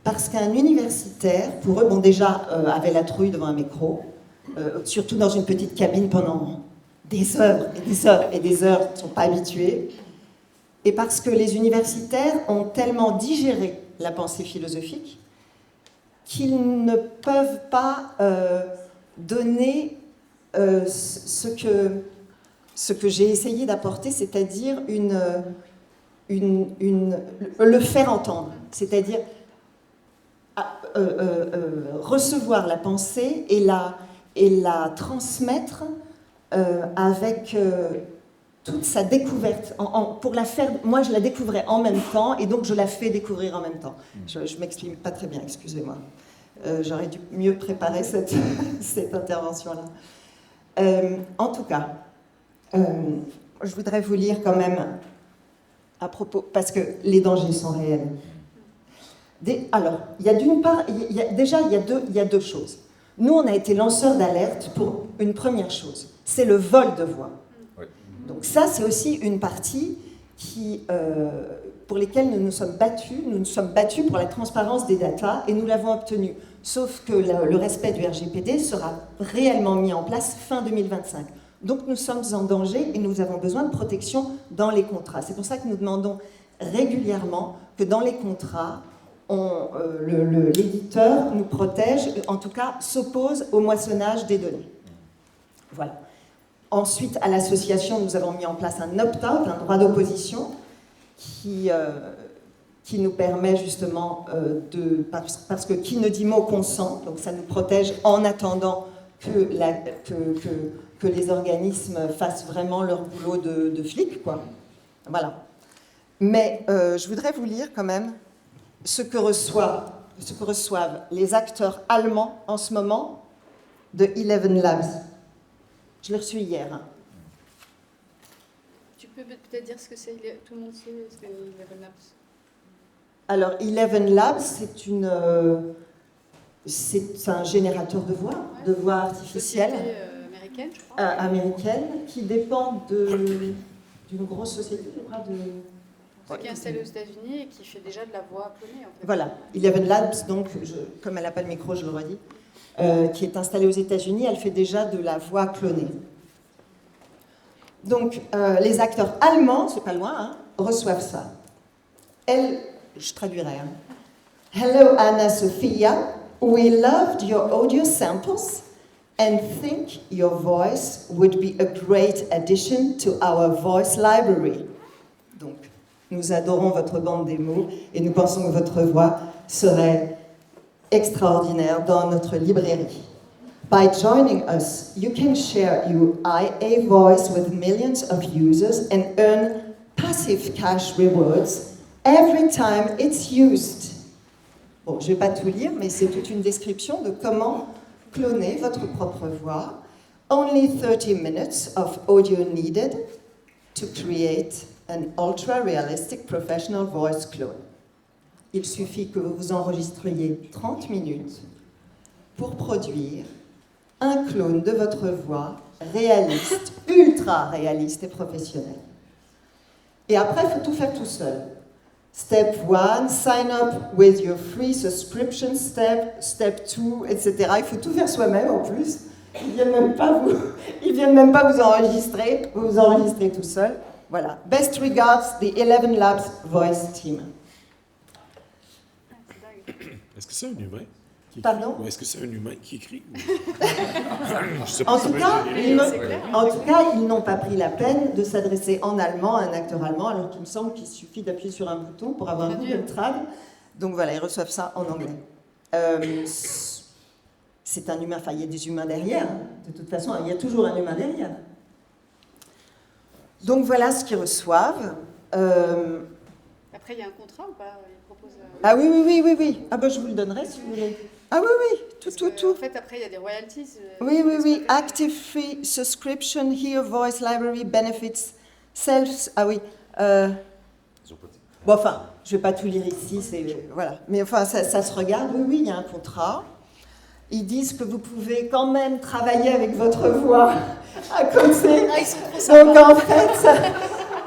Parce qu'un universitaire, pour eux, déjà, avait la trouille devant un micro, surtout dans une petite cabine pendant des heures et des heures et des heures, ils ne sont pas habitués. Et parce que les universitaires ont tellement digéré la pensée philosophique qu'ils ne peuvent pas donner ce que j'ai essayé d'apporter, c'est-à-dire le faire entendre, c'est-à-dire recevoir la pensée et la transmettre avec toute sa découverte. Pour la faire, moi je la découvrais en même temps et donc je la fais découvrir en même temps. Je m'exprime pas très bien, excusez-moi. J'aurais dû mieux préparer cette intervention-là. En tout cas, je voudrais vous lire quand même à propos, parce que les dangers sont réels. Alors, il y a d'une part, il y a deux choses. Nous, on a été lanceurs d'alerte pour une première chose, c'est le vol de voix. Donc ça, c'est aussi une partie pour lesquelles nous nous sommes battus. Nous nous sommes battus pour la transparence des datas et nous l'avons obtenu. Sauf que le respect du RGPD sera réellement mis en place fin 2025. Donc nous sommes en danger et nous avons besoin de protection dans les contrats. C'est pour ça que nous demandons régulièrement que dans les contrats, l'éditeur nous protège, en tout cas s'oppose au moissonnage des données. Voilà. Ensuite, à l'association, nous avons mis en place un opt-out, un droit d'opposition, qui nous permet justement parce que qui ne dit mot consent, donc ça nous protège en attendant que les organismes fassent vraiment leur boulot de flics, quoi. Voilà. Mais je voudrais vous lire quand même ce que reçoivent les acteurs allemands en ce moment de Eleven Labs. Je l'ai reçu hier. Tu peux peut-être dire ce que c'est, tout le monde sait ce que Eleven Labs. Alors, Eleven Labs, c'est un générateur de voix artificielle. Américaine, je crois. Américaine, qui dépend d'une grosse société, je crois, qui est installée aux États-Unis et qui fait déjà de la voix clonée. En fait. Voilà, Eleven Labs, donc, comme elle n'a pas le micro, je le redis, qui est installée aux États-Unis, elle fait déjà de la voix clonée. Donc, les acteurs allemands, c'est pas loin, hein, reçoivent ça. Je traduirai. Hein. Hello, Anna Sophia. We loved your audio samples and think your voice would be a great addition to our voice library. Donc, nous adorons votre bande démo et nous pensons que votre voix serait extraordinaire dans notre librairie. By joining us, you can share your IA voice with millions of users and earn passive cash rewards every time it's used. Bon, je ne vais pas tout lire, mais c'est toute une description de comment cloner votre propre voix. Only 30 minutes of audio needed to create an ultra-realistic professional voice clone. Il suffit que vous enregistriez 30 minutes pour produire un clone de votre voix réaliste, ultra réaliste et professionnel. Et après, il faut tout faire tout seul. Step 1, sign up with your free subscription step, step 2, etc. Il faut tout faire soi-même en plus. Ils viennent même pas vous enregistrer, vous vous enregistrez tout seul. Voilà. Best regards, the Eleven Labs Voice Team. Est-ce que c'est un humain qui écrit? Pardon? Ou est-ce que c'est un humain qui écrit? Je sais En pas, tout ça cas, peut être généré. En tout cas, ils n'ont pas pris la peine de s'adresser en allemand à un acteur allemand, alors qu'il me semble qu'il suffit d'appuyer sur un bouton pour avoir Google Trad. Donc voilà, ils reçoivent ça en anglais. C'est un humain, enfin il y a des humains derrière, de toute façon, il y a toujours un humain derrière. Donc voilà ce qu'ils reçoivent. Après, il y a un contrat ou pas? Ils proposent, Ah oui. Ah ben je vous le donnerai si vous voulez. Ah oui, tout. En fait, après, il y a des royalties. Oui. Active Free Subscription, Hear Voice Library Benefits, Self... Ah oui. Bon, enfin, je ne vais pas tout lire ici, voilà. Mais enfin, ça se regarde. Oui, il y a un contrat. Ils disent que vous pouvez quand même travailler avec votre voix à côté. Ah, ils sont trop sympas. Donc en fait,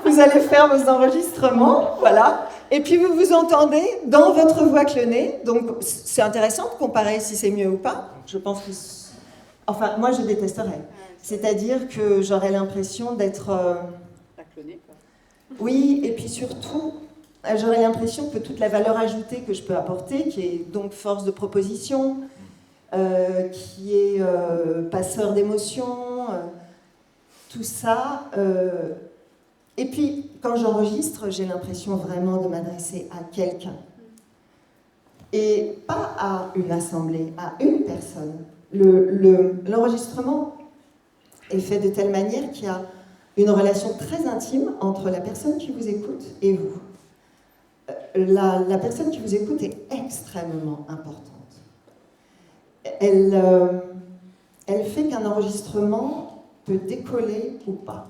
vous allez faire vos enregistrements, voilà. Et puis vous vous entendez dans votre voix clonée. Donc c'est intéressant de comparer si c'est mieux ou pas. Je pense que... Enfin, moi je détesterais. C'est-à-dire que j'aurais l'impression d'être... La clonée, quoi. Oui, et puis surtout, j'aurais l'impression que toute la valeur ajoutée que je peux apporter, qui est donc force de proposition, qui est passeur d'émotions, tout ça. Et puis, quand j'enregistre, j'ai l'impression vraiment de m'adresser à quelqu'un. Et pas à une assemblée, à une personne. L'enregistrement est fait de telle manière qu'il y a une relation très intime entre la personne qui vous écoute et vous. La personne qui vous écoute est extrêmement importante. Elle fait qu'un enregistrement peut décoller ou pas.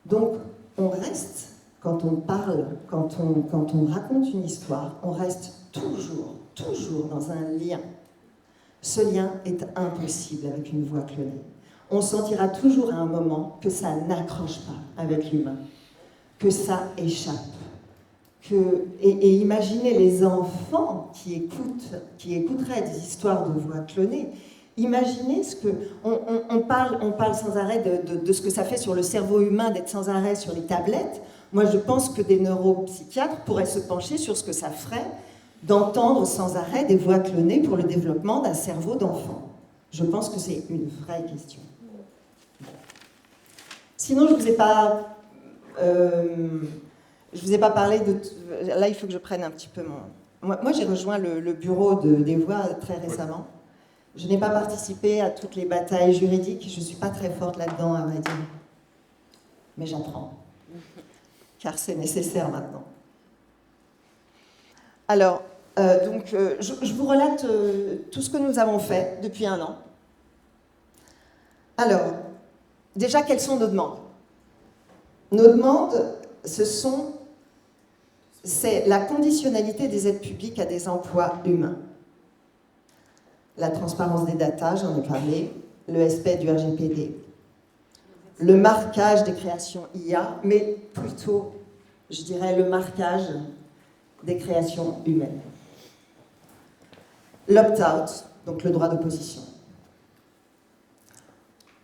Donc, on reste, quand on parle, quand on raconte une histoire, on reste toujours dans un lien. Ce lien est impossible avec une voix clonée. On sentira toujours à un moment que ça n'accroche pas avec l'humain, que ça échappe. Et imaginez les enfants qui écouteraient des histoires de voix clonées. Imaginez ce que... On parle sans arrêt de ce que ça fait sur le cerveau humain d'être sans arrêt sur les tablettes. Moi, je pense que des neuropsychiatres pourraient se pencher sur ce que ça ferait d'entendre sans arrêt des voix clonées pour le développement d'un cerveau d'enfant. Je pense que c'est une vraie question. Sinon, je ne vous ai pas parlé de... Là, il faut que je prenne un petit peu mon... Moi j'ai rejoint le bureau des voix très récemment. Je n'ai pas participé à toutes les batailles juridiques. Je ne suis pas très forte là-dedans, à vrai dire. Mais j'apprends. Car c'est nécessaire maintenant. Alors, je vous relate tout ce que nous avons fait depuis 1 an. Alors, déjà, quelles sont nos demandes? Nos demandes, c'est la conditionnalité des aides publiques à des emplois humains. La transparence des datas, j'en ai parlé, le respect du RGPD, le marquage des créations IA, mais plutôt, je dirais, le marquage des créations humaines. L'opt-out, donc le droit d'opposition.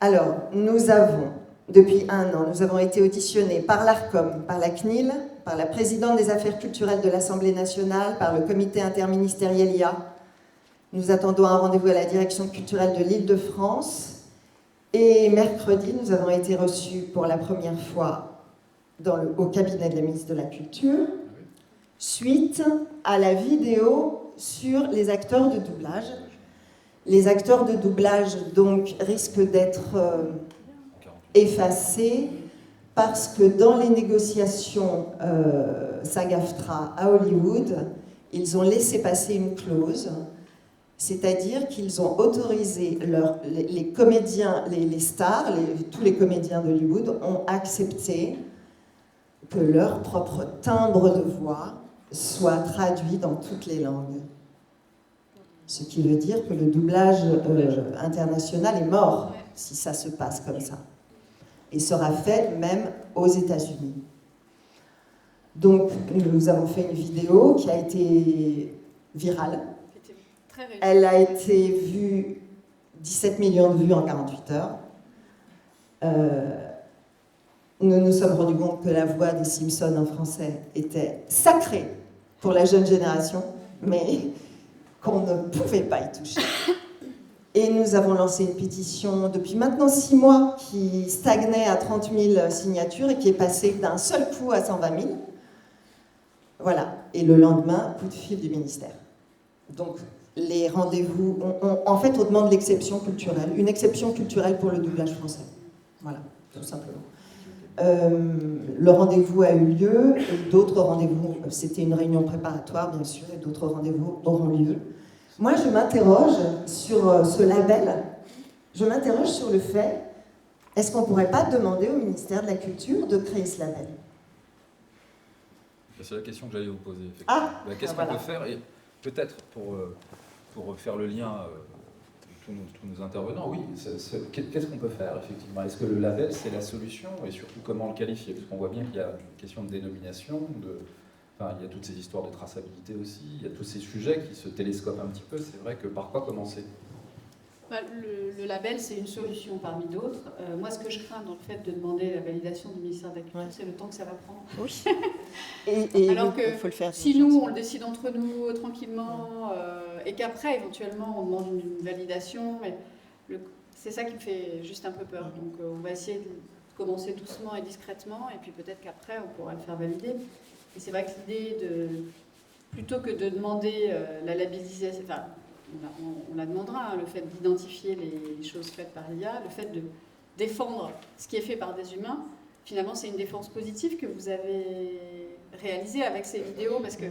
Alors, depuis 1 an, nous avons été auditionnés par l'ARCOM, par la CNIL, par la présidente des affaires culturelles de l'Assemblée nationale, par le comité interministériel IA. Nous attendons un rendez-vous à la direction culturelle de l'Île-de-France. Et mercredi, nous avons été reçus pour la première fois au cabinet de la ministre de la Culture, suite à la vidéo sur les acteurs de doublage. Les acteurs de doublage, donc, risquent d'être effacés parce que dans les négociations SAG-AFTRA à Hollywood, ils ont laissé passer une clause, c'est-à-dire qu'ils ont autorisé les comédiens, les stars, tous les comédiens d'Hollywood ont accepté que leur propre timbre de voix soit traduit dans toutes les langues. Ce qui veut dire que le doublage international est mort si ça se passe comme ça. Et sera fait même aux États-Unis. Donc, nous avons fait une vidéo qui a été virale. Elle a été vue 17 millions de vues en 48 heures. Nous nous sommes rendus compte que la voix des Simpsons en français était sacrée pour la jeune génération. mais qu'on ne pouvait pas y toucher. Et nous avons lancé une pétition depuis maintenant 6 mois qui stagnait à 30 000 signatures et qui est passée d'un seul coup à 120 000. Voilà. Et le lendemain, coup de fil du ministère. Donc, les rendez-vous... en fait, on demande l'exception culturelle. Une exception culturelle pour le doublage français. Voilà, tout simplement. Le rendez-vous a eu lieu. D'autres rendez-vous... C'était une réunion préparatoire, bien sûr, et d'autres rendez-vous auront lieu. Moi, je m'interroge sur ce label. Je m'interroge sur le fait, est-ce qu'on ne pourrait pas demander au ministère de la Culture de créer ce label? C'est la question que j'allais vous poser. Qu'est-ce voilà. qu'on peut faire? Et peut-être pour faire le lien tous nos intervenants, oui, qu'est-ce qu'on peut faire, effectivement? Est-ce que le label, c'est la solution? Et surtout, comment le qualifier? Parce qu'on voit bien qu'il y a une question de dénomination, il y a toutes ces histoires de traçabilité aussi, il y a tous ces sujets qui se télescopent un petit peu. C'est vrai que par quoi commencer? Le label, c'est une solution parmi d'autres. Moi, ce que je crains dans le fait de demander la validation du ministère de la Culture, c'est le temps que ça va prendre. Oui. Et alors que faut le faire. Si nous, on le décide entre nous tranquillement, et qu'après, éventuellement, on demande une validation, mais c'est ça qui me fait juste un peu peur. Donc, on va essayer de commencer doucement et discrètement, et puis peut-être qu'après, on pourra le faire valider. Et c'est vrai que l'idée plutôt que de demander la labellisation, enfin, on la demandera, hein, le fait d'identifier les choses faites par l'IA, le fait de défendre ce qui est fait par des humains, finalement, c'est une défense positive que vous avez réalisée avec ces vidéos, parce que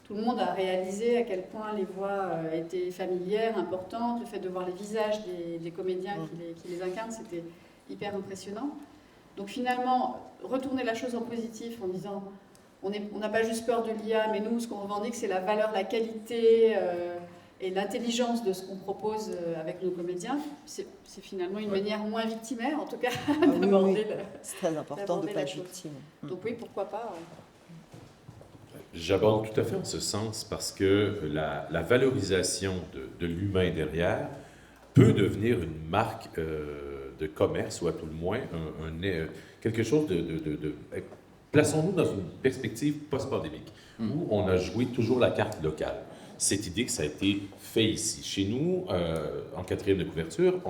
tout le monde a réalisé à quel point les voix étaient familières, importantes, le fait de voir les visages des comédiens qui les incarnent, c'était hyper impressionnant. Donc finalement, retourner la chose en positif en disant... On n'a pas juste peur de l'IA, mais nous, ce qu'on revendique, c'est la valeur, la qualité et l'intelligence de ce qu'on propose avec nos comédiens. C'est finalement une manière moins victimaire, en tout cas, d'aborder c'est très important de ne pas être victime. Donc oui, pourquoi pas. J'aborde tout à fait en ce sens parce que la valorisation de l'humain derrière peut devenir une marque de commerce, ou à tout le moins quelque chose de plaçons-nous dans une perspective post-pandémique, où on a joué toujours la carte locale. Cette idée que ça a été fait ici. Chez nous, en 4e de couverture,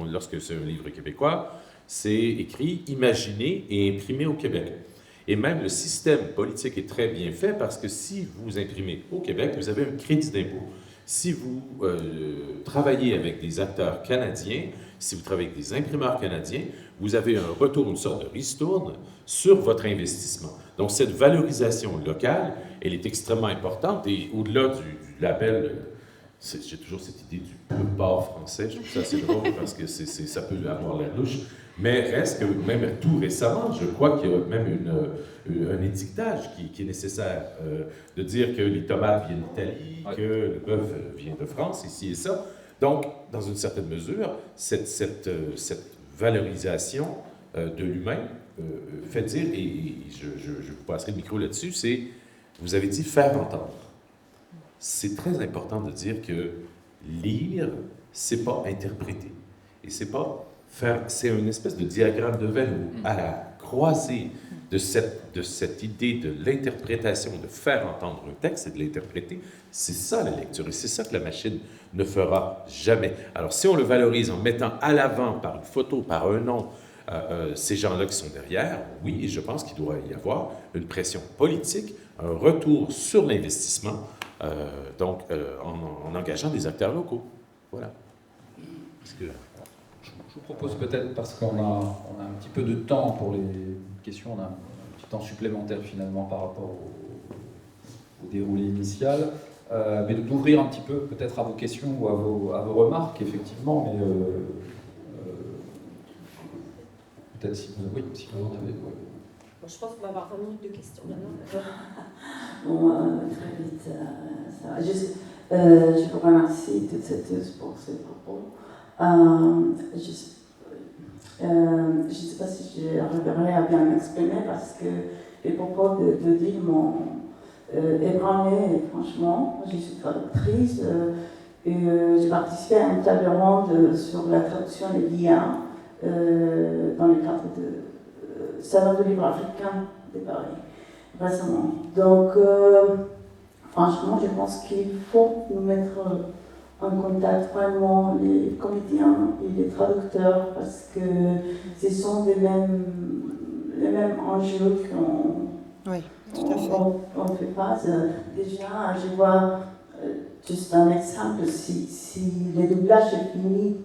lorsque c'est un livre québécois, c'est écrit « Imaginé et imprimé au Québec ». Et même le système politique est très bien fait parce que si vous imprimez au Québec, vous avez un crédit d'impôt. Si vous travaillez avec des acteurs canadiens, si vous travaillez avec des imprimeurs canadiens, vous avez un retour, une sorte de ristourne sur votre investissement. Donc, cette valorisation locale, elle est extrêmement importante et au-delà du label, j'ai toujours cette idée du pur bar français, je trouve ça assez drôle parce que ça peut avoir l'air louche, mais reste que même tout récemment, je crois qu'il y a même un étiquetage qui est nécessaire, de dire que les tomates viennent d'Italie, que le bœuf vient de France, ici et ça. Donc, dans une certaine mesure, cette valorisation de l'humain fait dire, et je vous passerai le micro là-dessus, c'est, vous avez dit faire entendre. C'est très important de dire que lire, c'est pas interpréter. Et c'est pas faire, c'est une espèce de diagramme de Venn où, à la croisée de cette idée de l'interprétation, de faire entendre un texte et de l'interpréter, c'est ça la lecture. Et c'est ça que la machine ne fera jamais. Alors, si on le valorise en mettant à l'avant, par une photo, par un nom, ces gens-là qui sont derrière, oui, et je pense qu'il doit y avoir une pression politique, un retour sur l'investissement, en engageant des acteurs locaux. Voilà. Je vous propose peut-être, parce qu'on a un petit peu de temps pour les questions, on a un petit temps supplémentaire finalement par rapport au déroulé initial, mais d'ouvrir un petit peu peut-être à vos questions ou à vos remarques, effectivement, mais peut-être si vous en avez. Ouais. Bon, je pense qu'on va avoir 20 minutes de questions maintenant. Bon, très vite, ça va. Je vous remercie toutes ces deux pour ces propos. Je ne sais pas si j'arriverai à bien m'exprimer parce que les propos de Dil m'ont ébranlé, franchement. Je suis traductrice et j'ai participé à une table ronde sur la traduction de l'IA dans le cadre de Salon du livre africain de Paris récemment. Donc, franchement, je pense qu'il faut nous mettre en contact vraiment les comédiens et les traducteurs parce que ce sont les mêmes enjeux qu'on Oui, tout à fait. on fait face. Déjà, je vois juste un exemple, si le doublage est fini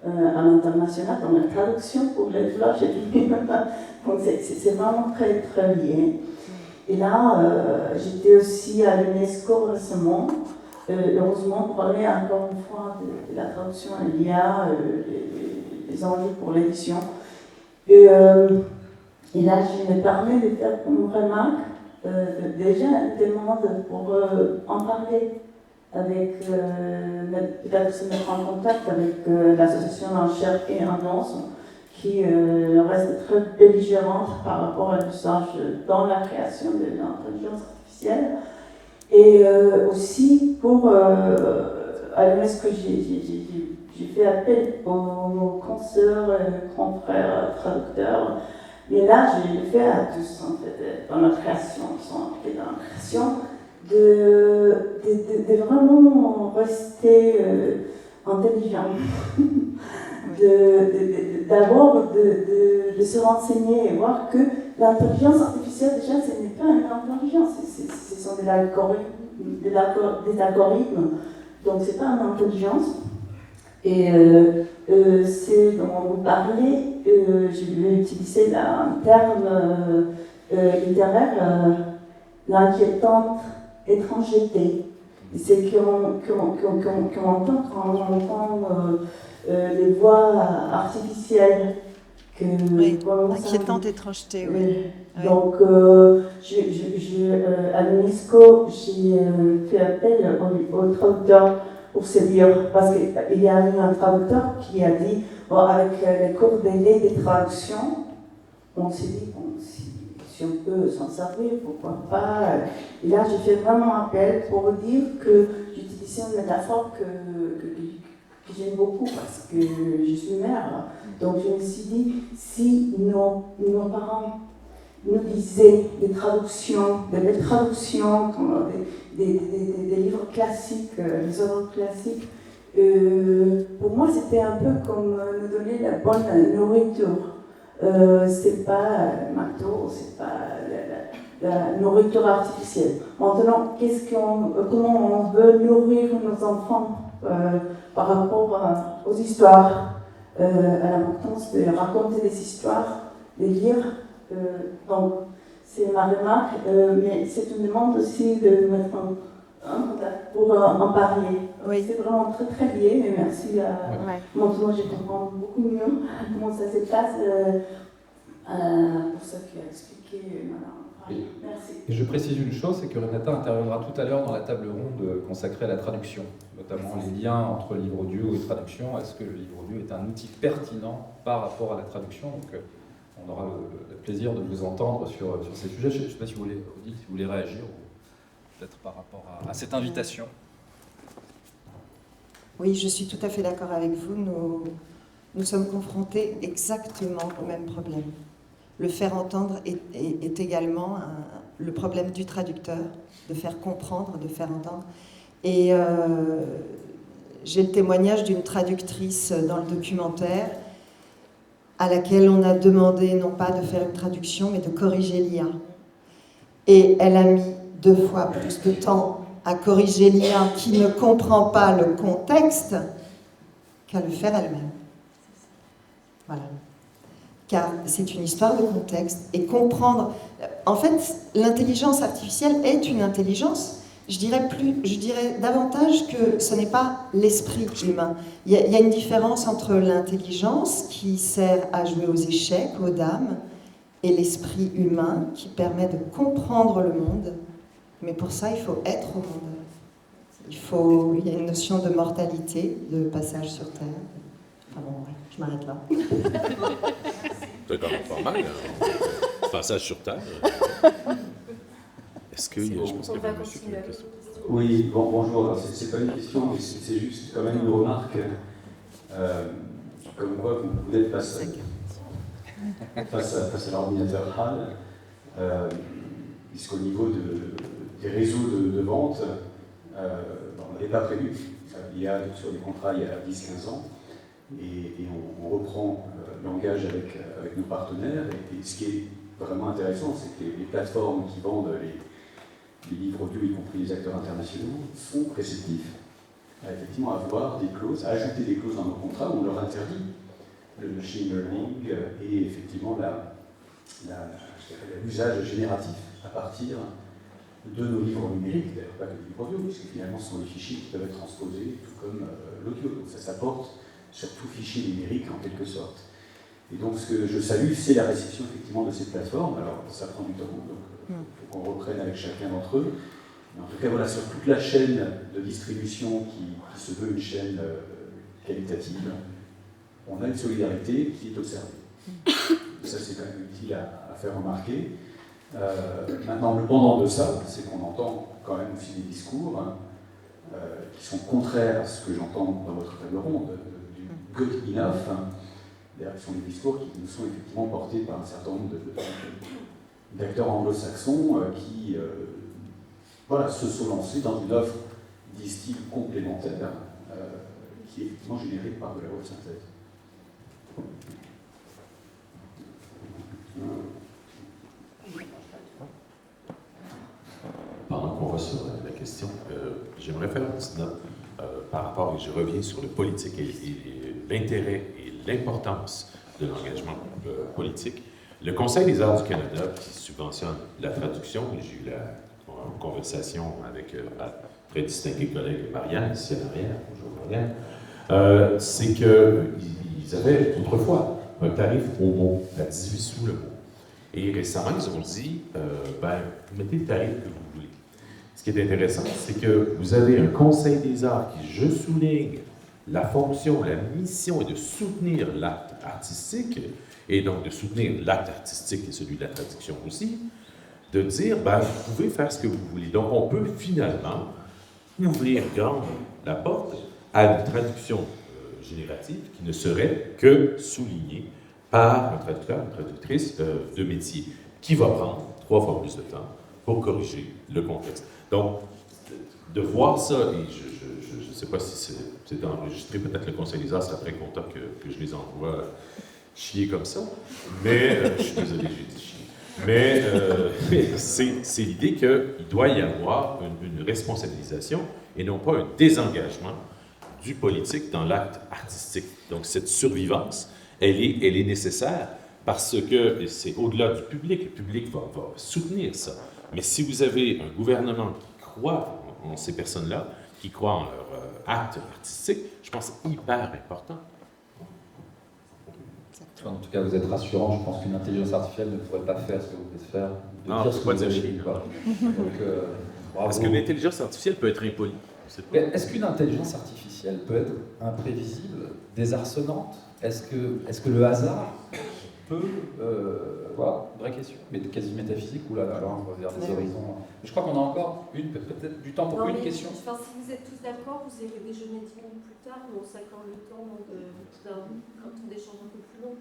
à l'international, dans la traduction pour le doublage est fini. Donc c'est vraiment très très lié. Et là, j'étais aussi à l'UNESCO récemment. Heureusement, on parlait encore une fois de la traduction à l'IA, les enjeux pour l'édition. Et là, je me permets de faire une remarque. Déjà, une demande pour en parler avec, peut-être se mettre en contact avec l'association Enchères et Annonces, qui reste très belligérante par rapport à l'usage dans la création de l'intelligence artificielle. Et aussi pour, à l'UNESCO, j'ai fait appel aux consoeurs, confrères, traducteurs, mais là je l'ai fait à tous en fait, dans la création, dans la création, de vraiment rester intelligent, d'abord de se renseigner et voir que l'intelligence artificielle, déjà, ce n'est pas une intelligence, ce sont des algorithmes, donc ce n'est pas une intelligence. Et c'est dont vous parlez, je vais utiliser un terme littéraire, l'inquiétante étrangeté. C'est qu'on entend quand on entend les voix artificielles. Oui, inquiétante étrangeté, oui. Donc, à l'UNESCO, j'ai fait appel au traducteur pour se dire, parce qu'il y a eu un traducteur qui a dit, bon, avec les cours délais des traductions, on s'est dit, bon, si on peut s'en servir, pourquoi pas. Et là, j'ai fait vraiment appel pour dire que j'utilisais une métaphore que j'aime beaucoup parce que je suis mère. Donc je me suis dit, si nos parents nous disaient des traductions, des belles traductions, des livres classiques, des œuvres classiques, pour moi c'était un peu comme nous donner la bonne nourriture. C'est pas McDo, c'est pas la nourriture artificielle. Maintenant, comment on veut nourrir nos enfants par rapport aux histoires, à l'importance de raconter des histoires, de lire. Donc, c'est ma remarque, mais c'est une demande aussi de mettre en contact pour en parler. Oui. C'est vraiment très très lié, mais merci. Maintenant, je comprends beaucoup mieux comment ça se passe pour ce qui a expliqué Madame. Merci. Et je précise une chose, c'est que Renata interviendra tout à l'heure dans la table ronde consacrée à la traduction, notamment les liens entre livre audio et traduction. Est-ce que le livre audio est un outil pertinent par rapport à la traduction? Donc, on aura le plaisir de vous entendre sur ces sujets. Je ne sais pas si vous voulez réagir, ou peut-être par rapport à cette invitation. Oui, je suis tout à fait d'accord avec vous. Nous sommes confrontés exactement au même problème. Le faire entendre est également le problème du traducteur, de faire comprendre, de faire entendre. Et j'ai le témoignage d'une traductrice dans le documentaire à laquelle on a demandé non pas de faire une traduction, mais de corriger l'IA. Et elle a mis 2 fois plus de temps à corriger l'IA qui ne comprend pas le contexte qu'à le faire elle-même. Voilà. Car c'est une histoire de contexte et comprendre. En fait, l'intelligence artificielle est une intelligence. Je dirais davantage que ce n'est pas l'esprit humain. Il y a une différence entre l'intelligence qui sert à jouer aux échecs, aux dames, et l'esprit humain qui permet de comprendre le monde. Mais pour ça, il faut être au monde. Il y a une notion de mortalité, de passage sur Terre. Enfin bon, ouais, je m'arrête là. C'est quand même pas mal. Passage sur Terre. Est-ce que je pense qu'il y a un monsieur qui a une question? Oui, bonjour. Alors, c'est pas une question, mais c'est juste quand même une remarque. Comme quoi vous êtes face à l'ordinateur HAL, puisqu'au niveau des réseaux de vente, on n'avait pas prévu. Sur les contrats, il y a 10-15 ans. Et on reprend l'engagement avec nos partenaires. Et ce qui est vraiment intéressant, c'est que les plateformes qui vendent les livres audio, y compris les acteurs internationaux, sont réceptifs à effectivement avoir des clauses, à ajouter des clauses dans nos contrats où on leur interdit le machine learning et effectivement l'usage génératif à partir de nos livres numériques, d'ailleurs pas que des livres audio, puisque finalement ce sont des fichiers qui peuvent être transposés, tout comme l'audio. Donc ça s'apporte sur tout fichier numérique en quelque sorte. Et donc ce que je salue, c'est la réception effectivement de ces plateformes. Alors ça prend du temps, donc il faut qu'on reprenne avec chacun d'entre eux. Mais en tout cas, voilà, sur toute la chaîne de distribution qui se veut une chaîne qualitative, on a une solidarité qui est observée. Ça, c'est quand même utile à faire remarquer. Maintenant, le pendant de ça, c'est qu'on entend quand même aussi des discours qui sont contraires à ce que j'entends dans votre table ronde, du good enough. D'ailleurs, ce sont des discours qui nous sont effectivement portés par un certain nombre d'acteurs anglo-saxons qui se sont lancés dans une offre, disent-ils, complémentaire, qui est effectivement générée par de la haute synthèse. Pendant qu'on va sur la question, j'aimerais faire une petite note par rapport, et je reviens sur le politique et l'intérêt et l'importance de l'engagement politique. Le Conseil des arts du Canada, qui subventionne la traduction, et j'ai eu la conversation avec ma très distinguée collègue Marianne, ici en arrière, bonjour Marianne, c'est qu'ils avaient autrefois un tarif au mot, à 18 sous le mot. Et récemment, ils ont dit, vous mettez le tarif que vous voulez. Ce qui est intéressant, c'est que vous avez un Conseil des arts qui, je souligne, la fonction, la mission est de soutenir l'acte artistique, et donc de soutenir l'acte artistique et celui de la traduction aussi, de dire, vous pouvez faire ce que vous voulez. Donc, on peut finalement ouvrir grand la porte à une traduction générative qui ne serait que soulignée par un traducteur, une traductrice de métier, qui va prendre 3 fois plus de temps pour corriger le contexte. Donc, de voir ça, et je ne sais pas si c'est enregistré, peut-être le Conseil des arts sera très content que je les envoie chier comme ça, mais je suis désolé, j'ai dit chier. Mais c'est l'idée qu'il doit y avoir une responsabilisation et non pas un désengagement du politique dans l'acte artistique. Donc cette survivance, elle est nécessaire parce que c'est au-delà du public. Le public va soutenir ça. Mais si vous avez un gouvernement qui croit en ces personnes-là, qui croit en leur acte artistique, je pense que c'est hyper important. En tout cas, vous êtes rassurant. Je pense qu'une intelligence artificielle ne pourrait pas faire ce que vous pouvez faire. Non, il ne faut pas dire chier. Parce qu'une intelligence artificielle peut être impolie. Est-ce qu'une intelligence artificielle peut être imprévisible, désarçonnante? Est-ce que le hasard peut... voilà, vraie question, mais quasi métaphysique, ou là, on va vers des horizons. Je crois qu'on a encore peut-être du temps pour une question. Enfin, si vous êtes tous d'accord, vous irez déjeuner 10 minutes plus tard, mais on s'accorde le temps d'un temps d'échange un peu plus long.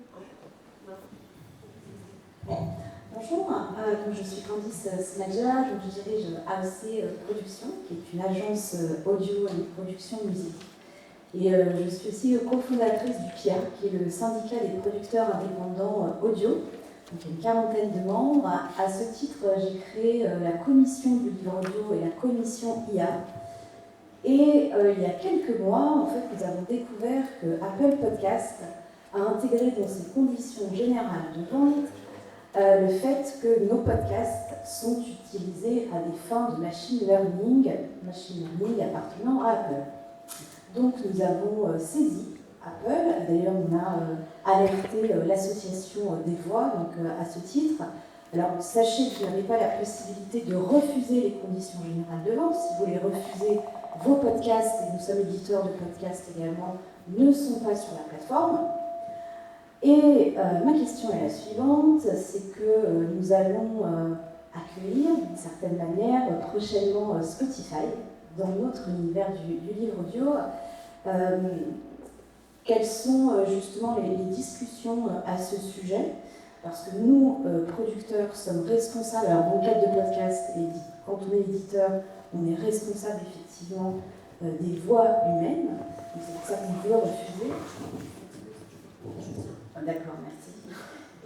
Bonjour, donc je suis Candice Smadja, donc je dirige AOC Production, qui est une agence audio et production musique. Et je suis aussi cofondatrice du PIA, qui est le syndicat des producteurs indépendants audio. Donc il y a une 40aine de membres. À ce titre, j'ai créé la commission du livre audio et la commission IA. Et il y a quelques mois, en fait, nous avons découvert que Apple Podcast a intégré dans ses conditions générales de vente le fait que nos podcasts sont utilisés à des fins de machine learning appartenant à Apple. Donc nous avons saisi Apple, d'ailleurs on a alerté l'association des voix à ce titre. Alors sachez que vous n'avez pas la possibilité de refuser les conditions générales de vente. Si vous voulez refuser vos podcasts, et nous sommes éditeurs de podcasts également, ne sont pas sur la plateforme. Et ma question est la suivante, c'est que nous allons accueillir d'une certaine manière prochainement Spotify dans notre univers du livre audio. Quelles sont justement les discussions à ce sujet? Parce que nous, producteurs, sommes responsables. Alors, dans le cadre de podcast, quand on est éditeur, on est responsable effectivement des voix humaines. Donc, c'est pour ça qu'on veut refuser. D'accord, merci.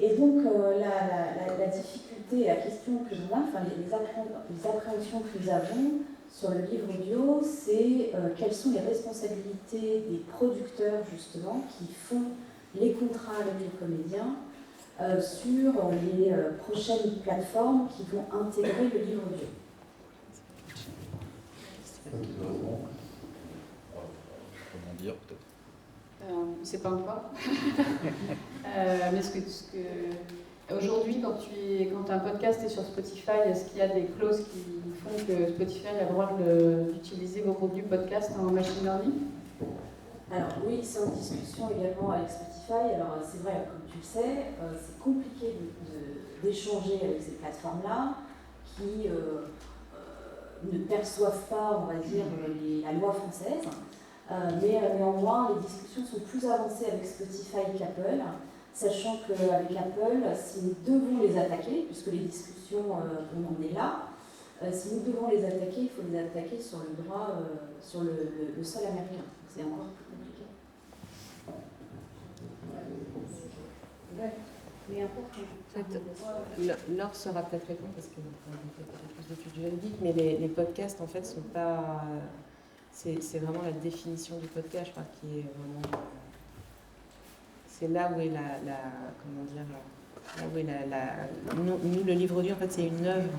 Et donc, la difficulté, la question que l'on a, enfin, les appréhensions que nous avons sur le livre audio, c'est quelles sont les responsabilités des producteurs, justement, qui font les contrats avec les comédiens sur les prochaines plateformes qui vont intégrer le livre audio. Comment dire, peut-être. On ne sait pas encore. Mais aujourd'hui, quand un podcast est sur Spotify, est-ce qu'il y a des clauses qui font que Spotify a le droit d'utiliser vos contenus podcast en machine learning? Alors oui, c'est en discussion également avec Spotify. Alors c'est vrai, comme tu le sais, c'est compliqué d'échanger avec ces plateformes-là qui ne perçoivent pas, on va dire, la loi française. Mais néanmoins, les discussions sont plus avancées avec Spotify qu'Apple, sachant qu'avec Apple, si nous devons les attaquer, puisque les discussions, on en est là, si nous devons les attaquer, il faut les attaquer sur le droit, sur le sol américain. C'est encore plus compliqué. Mais important. Laure sera peut-être répondre parce qu'elle a plus d'études juridiques, mais les podcasts, en fait, sont pas... C'est vraiment la définition du podcast, je crois, qui est vraiment... C'est là où est comment dire... Là où est nous, le livre audio, en fait, c'est une œuvre.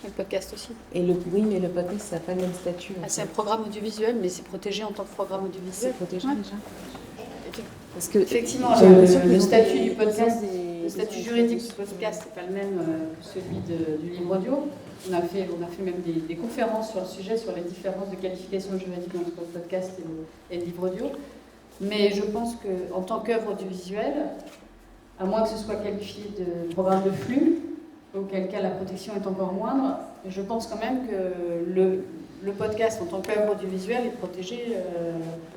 Le podcast aussi. Oui, mais le podcast, ça n'a pas le même statut. C'est un programme audiovisuel, mais c'est protégé en tant que programme audiovisuel. C'est protégé déjà. Parce que, effectivement, le statut du podcast, le statut juridique du podcast n'est pas le même que celui du livre audio. On a fait même des conférences sur le sujet, sur les différences de qualification juridique entre le podcast et le livre audio. Mais je pense qu'en tant qu'œuvre audiovisuelle, à moins que ce soit qualifié de programme de flux, auquel cas la protection est encore moindre, je pense quand même que le podcast en tant qu'œuvre audiovisuelle est protégé. Je ne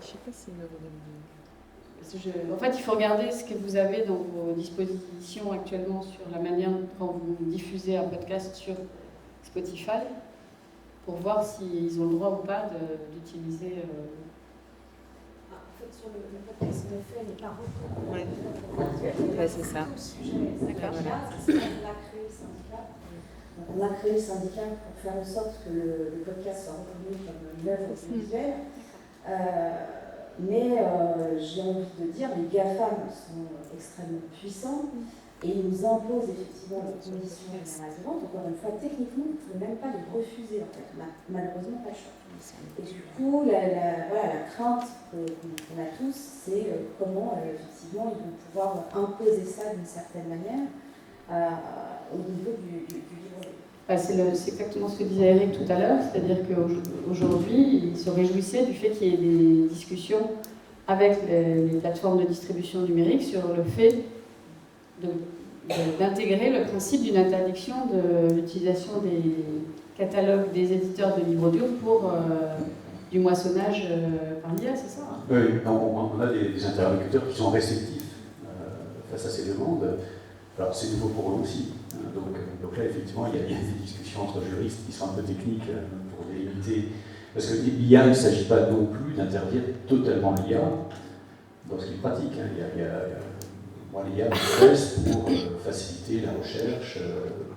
sais pas si c'est une œuvre audiovisuelle. En fait, il faut regarder ce que vous avez dans vos dispositions actuellement sur la manière dont vous diffusez un podcast sur Spotify, pour voir s'ils ont le droit ou pas d'utiliser... En fait, sur le podcast, le fait n'est pas reconnu. Ouais, c'est ça. D'accord. On a créé le syndicat pour faire en sorte que le podcast soit reconnu comme une œuvre audiovisuelle. Mais j'ai envie de dire, les GAFAM sont extrêmement puissants et ils nous imposent effectivement des conditions généralement. Encore une fois, techniquement, on ne peut même pas les refuser. En fait. On n'a malheureusement pas le choix. Et du coup, la crainte qu'on a tous, c'est comment effectivement ils vont pouvoir imposer ça d'une certaine manière au niveau du livre. C'est exactement ce que disait Eric tout à l'heure, c'est-à-dire qu'aujourd'hui, il se réjouissait du fait qu'il y ait des discussions avec les plateformes de distribution numérique sur le fait d'intégrer le principe d'une interdiction de l'utilisation des catalogues des éditeurs de livres audio pour du moissonnage par l'IA, c'est ça? Oui, on a des interlocuteurs qui sont réceptifs face à ces demandes. Alors c'est nouveau pour eux aussi. Donc là, effectivement, il y a des discussions entre juristes qui sont un peu techniques pour délimiter. Parce que l'IA, il ne s'agit pas non plus d'interdire totalement l'IA dans ce qu'ils pratiquent. Moi, l'IA m'intéresse pour faciliter la recherche,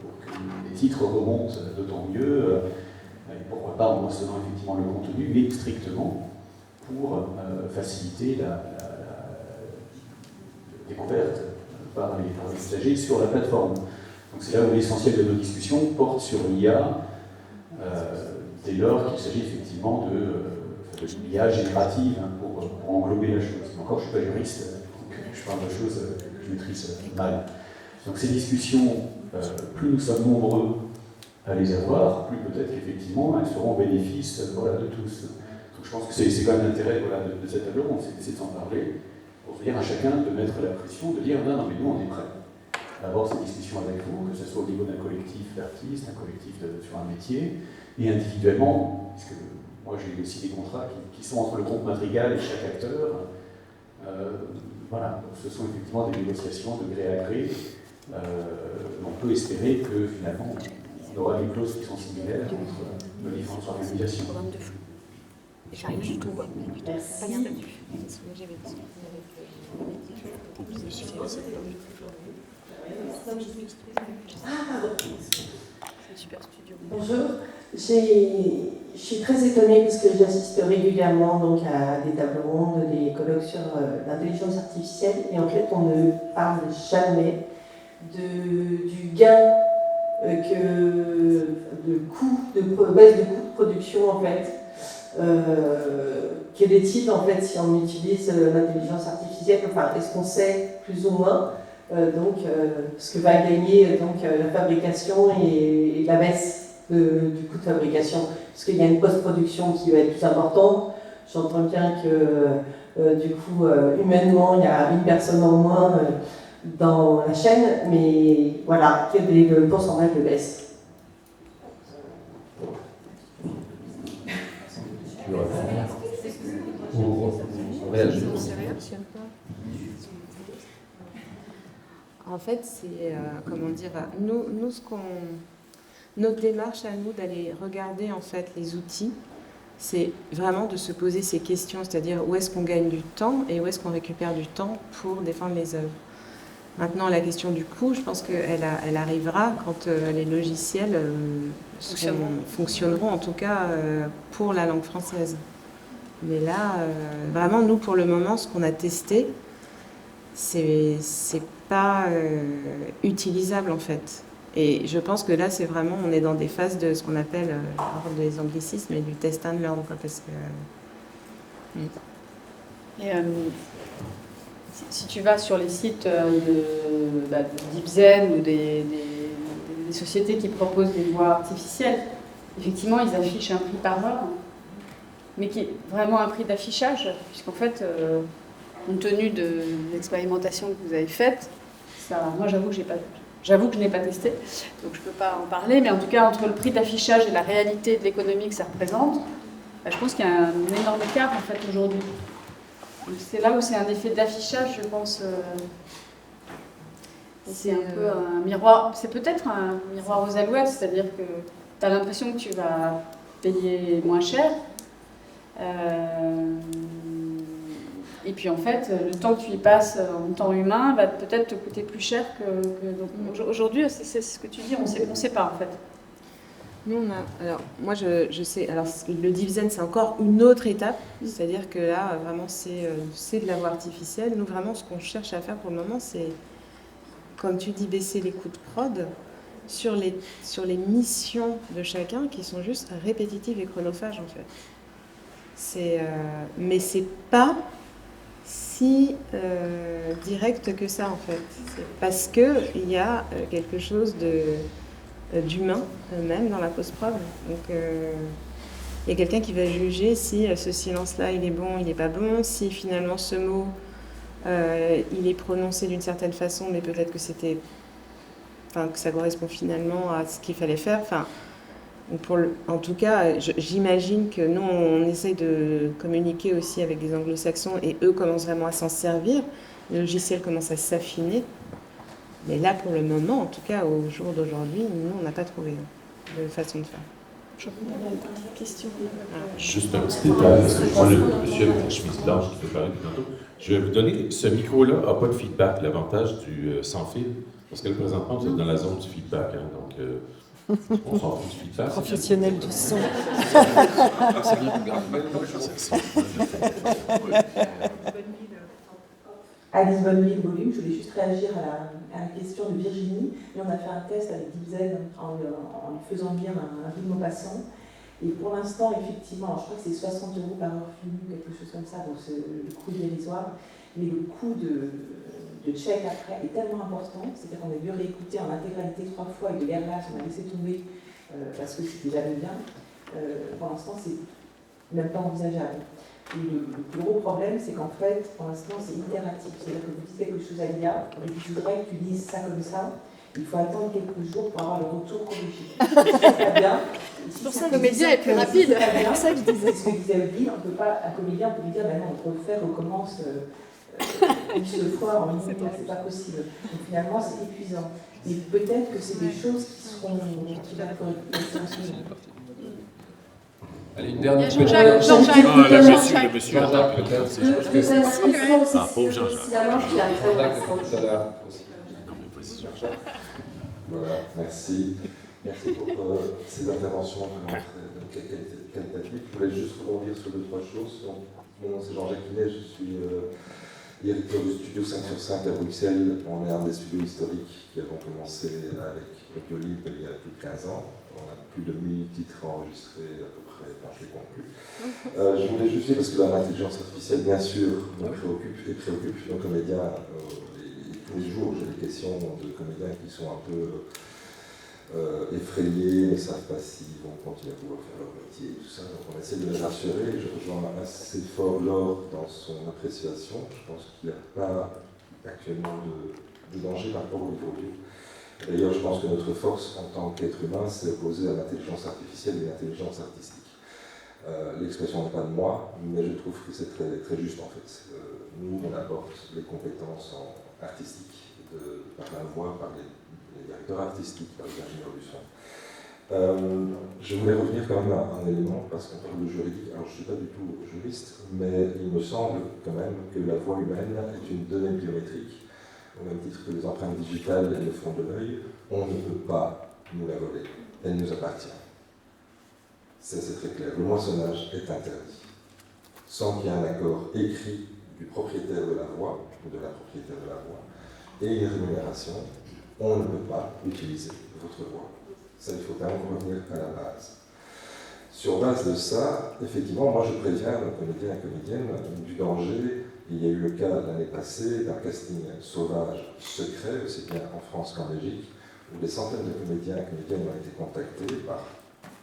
pour que les titres remontent d'autant mieux, et pourquoi pas en mentionnant effectivement le contenu, mais strictement pour faciliter la découverte par les usagers sur la plateforme. Donc c'est là où l'essentiel de nos discussions porte sur l'IA, dès lors qu'il s'agit effectivement de l'IA générative pour englober la chose. Encore, je ne suis pas juriste, donc je parle de choses que je maîtrise mal. Donc ces discussions, plus nous sommes nombreux à les avoir, plus peut-être qu'effectivement elles seront au bénéfice de tous. Donc je pense que c'est quand même l'intérêt de cette table ronde, c'est de s'en parler, pour dire à chacun de mettre la pression, de dire non, mais nous on est prêts à avoir ces discussions avec vous, que ce soit au niveau d'un collectif d'artistes, un collectif sur un métier, et individuellement, parce que moi j'ai aussi des contrats qui sont entre le groupe Madrigal et chaque acteur. Voilà, donc ce sont effectivement des négociations de gré à gré, on peut espérer que finalement on aura des clauses qui sont similaires entre nos différentes organisations. J'arrive du tout. Merci. Super studio. Bonjour, je suis très étonnée puisque j'assiste régulièrement donc, à des tables rondes, des colloques sur l'intelligence artificielle et en fait on ne parle jamais du gain de coût, baisse de coût de production en fait. Quel est-il en fait si on utilise l'intelligence artificielle, enfin est-ce qu'on sait plus ou moins ce que va gagner la fabrication et la baisse du coût de fabrication, parce qu'il y a une post-production qui va être plus importante. J'entends bien que du coup humainement il y a une personne en moins dans la chaîne, mais voilà, quel est le pourcentage de baisse? En fait, c'est, comment dire, nous notre démarche à nous d'aller regarder en fait les outils, c'est vraiment de se poser ces questions, c'est-à-dire où est-ce qu'on gagne du temps et où est-ce qu'on récupère du temps pour défendre les œuvres. Maintenant, la question du coût, je pense qu'elle arrivera quand les logiciels fonctionneront, en tout cas pour la langue française. Mais là, vraiment, nous, pour le moment, ce qu'on a testé, c'est pas utilisable, en fait. Et je pense que là, c'est vraiment, on est dans des phases de ce qu'on appelle, des anglicismes, et du test and learn, quoi, parce que... Et, si tu vas sur les sites de d'Ibsen ou des sociétés qui proposent des voix artificielles, effectivement, ils affichent un prix par heure, mais qui est vraiment un prix d'affichage, puisqu'en fait, compte tenu de l'expérimentation que vous avez faite, moi j'avoue que je n'ai pas testé, donc je ne peux pas en parler, mais en tout cas, entre le prix d'affichage et la réalité de l'économie que ça représente, je pense qu'il y a un énorme écart en fait aujourd'hui. C'est là où c'est un effet d'affichage, je pense. C'est un peu un miroir. C'est peut-être un miroir aux alouettes, c'est-à-dire que tu as l'impression que tu vas payer moins cher. Et puis en fait, le temps que tu y passes en temps humain va peut-être te coûter plus cher que... Donc, aujourd'hui, c'est ce que tu dis, on ne sait pas en fait. Nous, alors, moi, je sais. Alors, le Divzen, c'est encore une autre étape. C'est-à-dire que là, vraiment, c'est de la voix artificielle. Nous, vraiment, ce qu'on cherche à faire pour le moment, c'est, comme tu dis, baisser les coûts de prod sur les missions de chacun qui sont juste répétitives et chronophages, en fait. Mais c'est pas si direct que ça, en fait. C'est parce qu'il y a quelque chose d'humain même dans la post-prod. Donc il y a quelqu'un qui va juger si ce silence-là il est bon, il n'est pas bon, si finalement ce mot il est prononcé d'une certaine façon, mais peut-être que que ça correspond finalement à ce qu'il fallait faire. En tout cas, j'imagine que nous on essaye de communiquer aussi avec des anglo-saxons et eux commencent vraiment à s'en servir. Le logiciel commence à s'affiner. Mais là, pour le moment, en tout cas, au jour d'aujourd'hui, nous, on n'a pas trouvé de façon de faire. Je vais vous poser une question. Juste un petit détail, parce que je vois le monsieur avec la chemise blanche qui peut parler depuis tantôt. Je vais vous donner, ce micro-là n'a pas de feedback, l'avantage du sans fil, parce que présentement, vous êtes dans la zone du feedback, hein, donc on s'en fout du feedback. Professionnel du son. C'est bien, Alice Bonneville Volume, je voulais juste réagir à la question de Virginie. Et on a fait un test avec Divzen en lui faisant lire un film Maupassant. Et pour l'instant, effectivement, je crois que c'est 60 € par heure filmée, quelque chose comme ça, donc le coût est dérisoire. Mais le coût de check après est tellement important, c'est-à-dire qu'on a dû réécouter en intégralité 3 fois et de Gerlas, on a laissé tomber parce que c'était jamais bien. Pour l'instant, c'est même pas envisageable. Et le plus gros problème, c'est qu'en fait, pour l'instant, c'est itératif. C'est-à-dire que vous dites quelque chose à l'IA, et puis je voudrais que tu dises ça comme ça. Il faut attendre quelques jours pour avoir le retour corrigé. C'est très bien. C'est pour ça que le comédien est plus rapide. C'est pour ça que je disais. C'est ce que disait Odile, un comédien peut lui dire, on peut faire, recommence. plus de fois en minute, c'est pas possible. Donc finalement, c'est épuisant. Mais peut-être que c'est des choses qui seront qui vont être enseignées. Allez, une dernière Jean-Jacques. Le monsieur. Pauvre Jean-Jacques. Voilà, merci. Merci pour ces interventions vraiment très qualitatives. Je voulais juste rebondir sur 2-3 choses. Donc, mon nom c'est Jean-Jacques Quinet, je suis directeur du studio 5/5 à Bruxelles. On est un des studios historiques qui avons commencé avec Audiolib il y a plus de 15 ans. On a plus de 1000 titres enregistrés à peu près, enfin je les compte plus. Je voulais juste dire, parce que l'intelligence artificielle, bien sûr, nous préoccupe nos comédiens. Tous les jours, j'ai des questions de comédiens qui sont un peu effrayés, ne savent pas s'ils vont continuer à pouvoir faire leur métier et tout ça. Donc on essaie de les rassurer. Je rejoins assez fort Laure dans son appréciation. Je pense qu'il n'y a pas actuellement de danger par rapport au niveau audio. D'ailleurs, je pense que notre force en tant qu'être humain, c'est opposé à l'intelligence artificielle et l'intelligence artistique. L'expression n'est pas de moi, mais je trouve que c'est très, très juste en fait. Nous, on apporte les compétences artistiques par la voix, par les directeurs artistiques, par les ingénieurs du son. Je voulais revenir quand même à un élément, parce qu'on parle de juridique. Alors, je ne suis pas du tout juriste, mais il me semble quand même que la voix humaine est une donnée biométrique, au même titre que les empreintes digitales et le fond de l'œil. On ne peut pas nous la voler. Elle nous appartient. Ça, c'est très clair. Le moissonnage est interdit, sans qu'il y ait un accord écrit du propriétaire de la voix, ou de la propriétaire de la voix, et une rémunération. On ne peut pas utiliser votre voix. Ça, il faut quand même revenir à la base. Sur base de ça, effectivement, moi je préviens nos comédiens et comédiennes du danger. Il y a eu le cas l'année passée d'un casting sauvage secret, aussi bien en France qu'en Belgique, où des centaines de comédiens et comédiennes ont été contactés par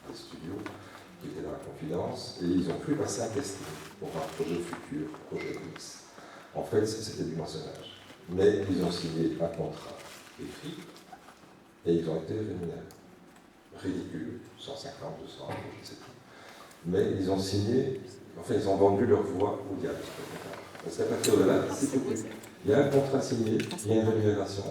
des studios qui étaient dans la confidence, et ils ont pu passer un casting pour un projet futur, projet X. En fait, c'était du moissonnage. Mais ils ont signé un contrat écrit et ils ont été rémunérés. Ridicule, 150, 200 euros, je ne sais plus. Mais ils ont signé, enfin ils ont vendu leur voix au diable. Parce qu'à partir de là, c'est tout. Il y a un contrat signé, il y a une rémunération,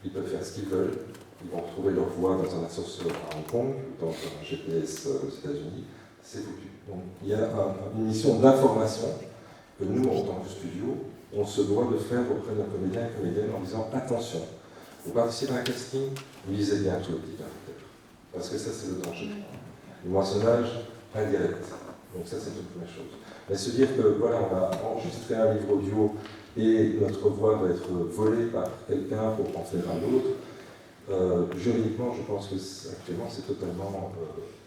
ils peuvent faire ce qu'ils veulent, ils vont retrouver leur voix dans un ascenseur à Hong Kong, dans un GPS aux États-Unis, c'est foutu. Donc il y a une mission d'information que nous, en tant que studio, on se doit de faire auprès de nos comédiens et comédiennes en disant attention, vous participez à un casting, vous lisez bien tout le petit caractère. Parce que ça, c'est le danger. Le moissonnage indirect. Donc ça, c'est une première chose. Mais se dire que, voilà, on a enregistré un livre audio et notre voix va être volée par quelqu'un pour en faire un autre, juridiquement, je pense que actuellement, c'est totalement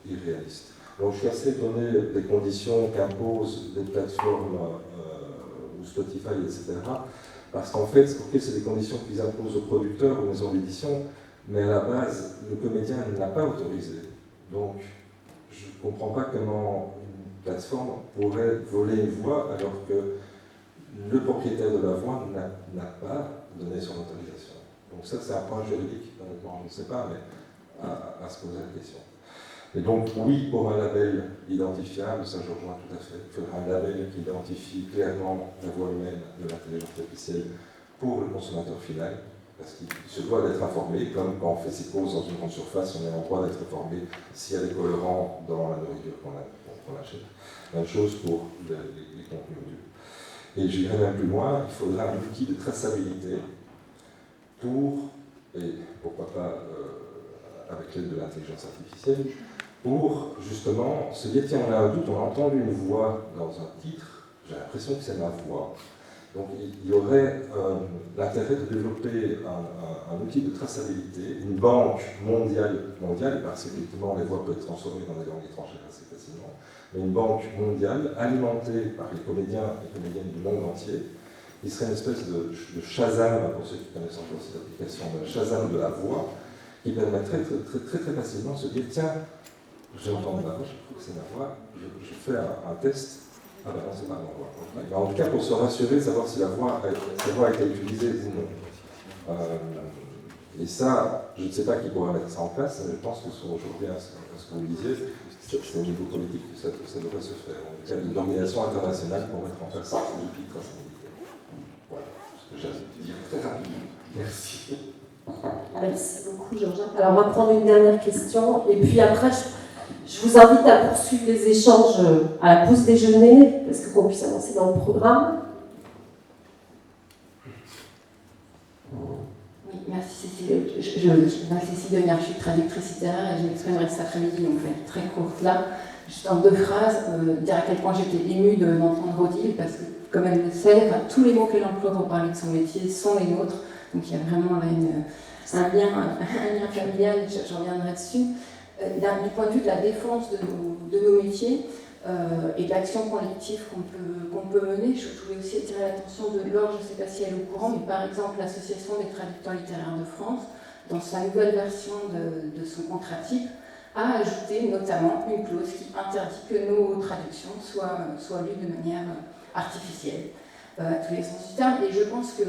irréaliste. Donc je suis assez étonné des conditions qu'imposent des plateformes ou Spotify, etc. Parce qu'en fait, c'est des conditions qu'ils imposent aux producteurs, aux maisons d'édition, mais à la base, le comédien ne l'a pas autorisé. Donc, je ne comprends pas comment une plateforme pourrait voler une voix alors que le propriétaire de la voix n'a pas donné son autorisation. Donc ça, c'est un point juridique, honnêtement, je ne sais pas, mais à se poser la question. Et donc, oui, pour un label identifiable, ça je rejoins tout à fait. Il faudra un label qui identifie clairement la voix humaine de l'intelligence artificielle pour le consommateur final, parce qu'il se doit d'être informé, comme quand on fait ses courses dans une grande surface, on est en droit d'être informé s'il y a des colorants dans la nourriture qu'on achète. Même chose pour les contenus audio. Et j'irai même plus loin, il faudra un outil de traçabilité pour, et pourquoi pas avec l'aide de l'intelligence artificielle, pour justement se dire, tiens, on a un doute, on a entendu une voix dans un titre, j'ai l'impression que c'est ma voix. Donc il y aurait l'intérêt de développer un outil de traçabilité, une banque mondiale, parce qu'effectivement les voix peuvent être transformées dans des langues étrangères assez facilement, mais une banque mondiale alimentée par les comédiens et comédiennes du monde entier, qui serait une espèce de Shazam, pour ceux qui connaissent encore cette application, de Shazam de la voix, qui permettrait très facilement de se dire, tiens, j'ai entendu ma voix, je trouve que c'est ma voix, je fais un test, ah ben non, c'est pas ma voix. Mais en tout cas, pour se rassurer, savoir si la voix a été utilisée ou non. Et ça, je ne sais pas qui pourra mettre ça en place, mais je pense que aujourd'hui, ce que vous disiez, c'est au niveau politique que ça devrait se faire. En tout cas, une organisation internationale pour mettre en place ces outils de traçabilité. Voilà. Merci. Merci beaucoup, Jean-Jacques. Alors, on va prendre une dernière question. Et puis après, je vous invite à poursuivre les échanges à la pause déjeuner, parce qu'on puisse avancer dans le programme. Oui, merci Cécile. Je m'appelle Cécile Denière, je suis traductrice littéraire et je m'exprimerai cet après-midi, donc je vais être très courte là. Juste en 2 phrases, dire à quel point j'étais émue d'entendre Odile, parce que, comme elle le sait, tous les mots qu'elle emploie pour parler de son métier sont les nôtres. Donc il y a vraiment là un lien familial, je reviendrai dessus. Du point de vue de la défense de nos métiers et de l'action collective qu'on peut mener, je voulais aussi attirer l'attention de Laure, je ne sais pas si elle est au courant, mais par exemple l'Association des traducteurs littéraires de France, dans sa nouvelle version de son contrat type, a ajouté notamment une clause qui interdit que nos traductions soient lues de manière artificielle, à tous les sens du terme. Et je pense que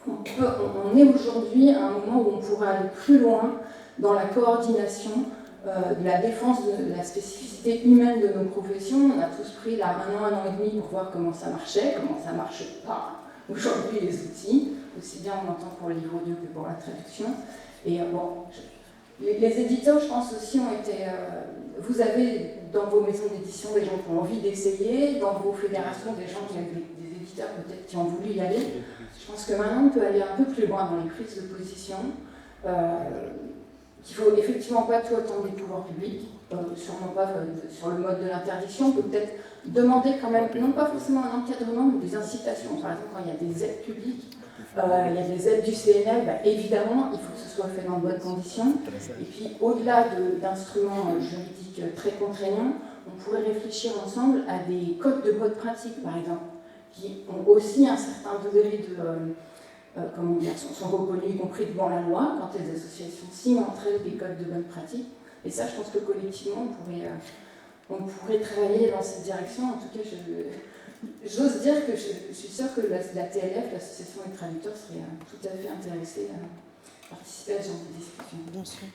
on est aujourd'hui à un moment où on pourrait aller plus loin dans la coordination de la défense de la spécificité humaine de nos professions. On a tous pris là 1 an et demi pour voir comment ça marchait, comment ça marche pas aujourd'hui les outils, aussi bien on entend pour le livre audio que pour la traduction. Et les éditeurs, je pense aussi, ont été... vous avez dans vos maisons d'édition des gens qui ont envie d'essayer, dans vos fédérations des gens qui ont des éditeurs peut-être qui ont voulu y aller. Je pense que maintenant on peut aller un peu plus loin dans les prises de position. Qu'il ne faut effectivement pas tout attendre des pouvoirs publics, sûrement pas sur le mode de l'interdiction. On peut peut-être demander quand même, non pas forcément un encadrement, mais des incitations. Par exemple, quand il y a des aides publiques, il y a des aides du CNL, évidemment, il faut que ce soit fait dans de bonnes conditions. Et puis, au-delà d'instruments juridiques très contraignants, on pourrait réfléchir ensemble à des codes de bonne pratique, par exemple, qui ont aussi un certain degré de... sont reconnus, y compris devant la loi, quand les associations signent entre elles des codes de bonne pratique. Et ça, je pense que collectivement, on pourrait travailler dans cette direction. En tout cas, j'ose dire que je suis sûre que la TLF, l'association des traducteurs, serait tout à fait intéressée à participer à ce genre de discussion. Bien sûr.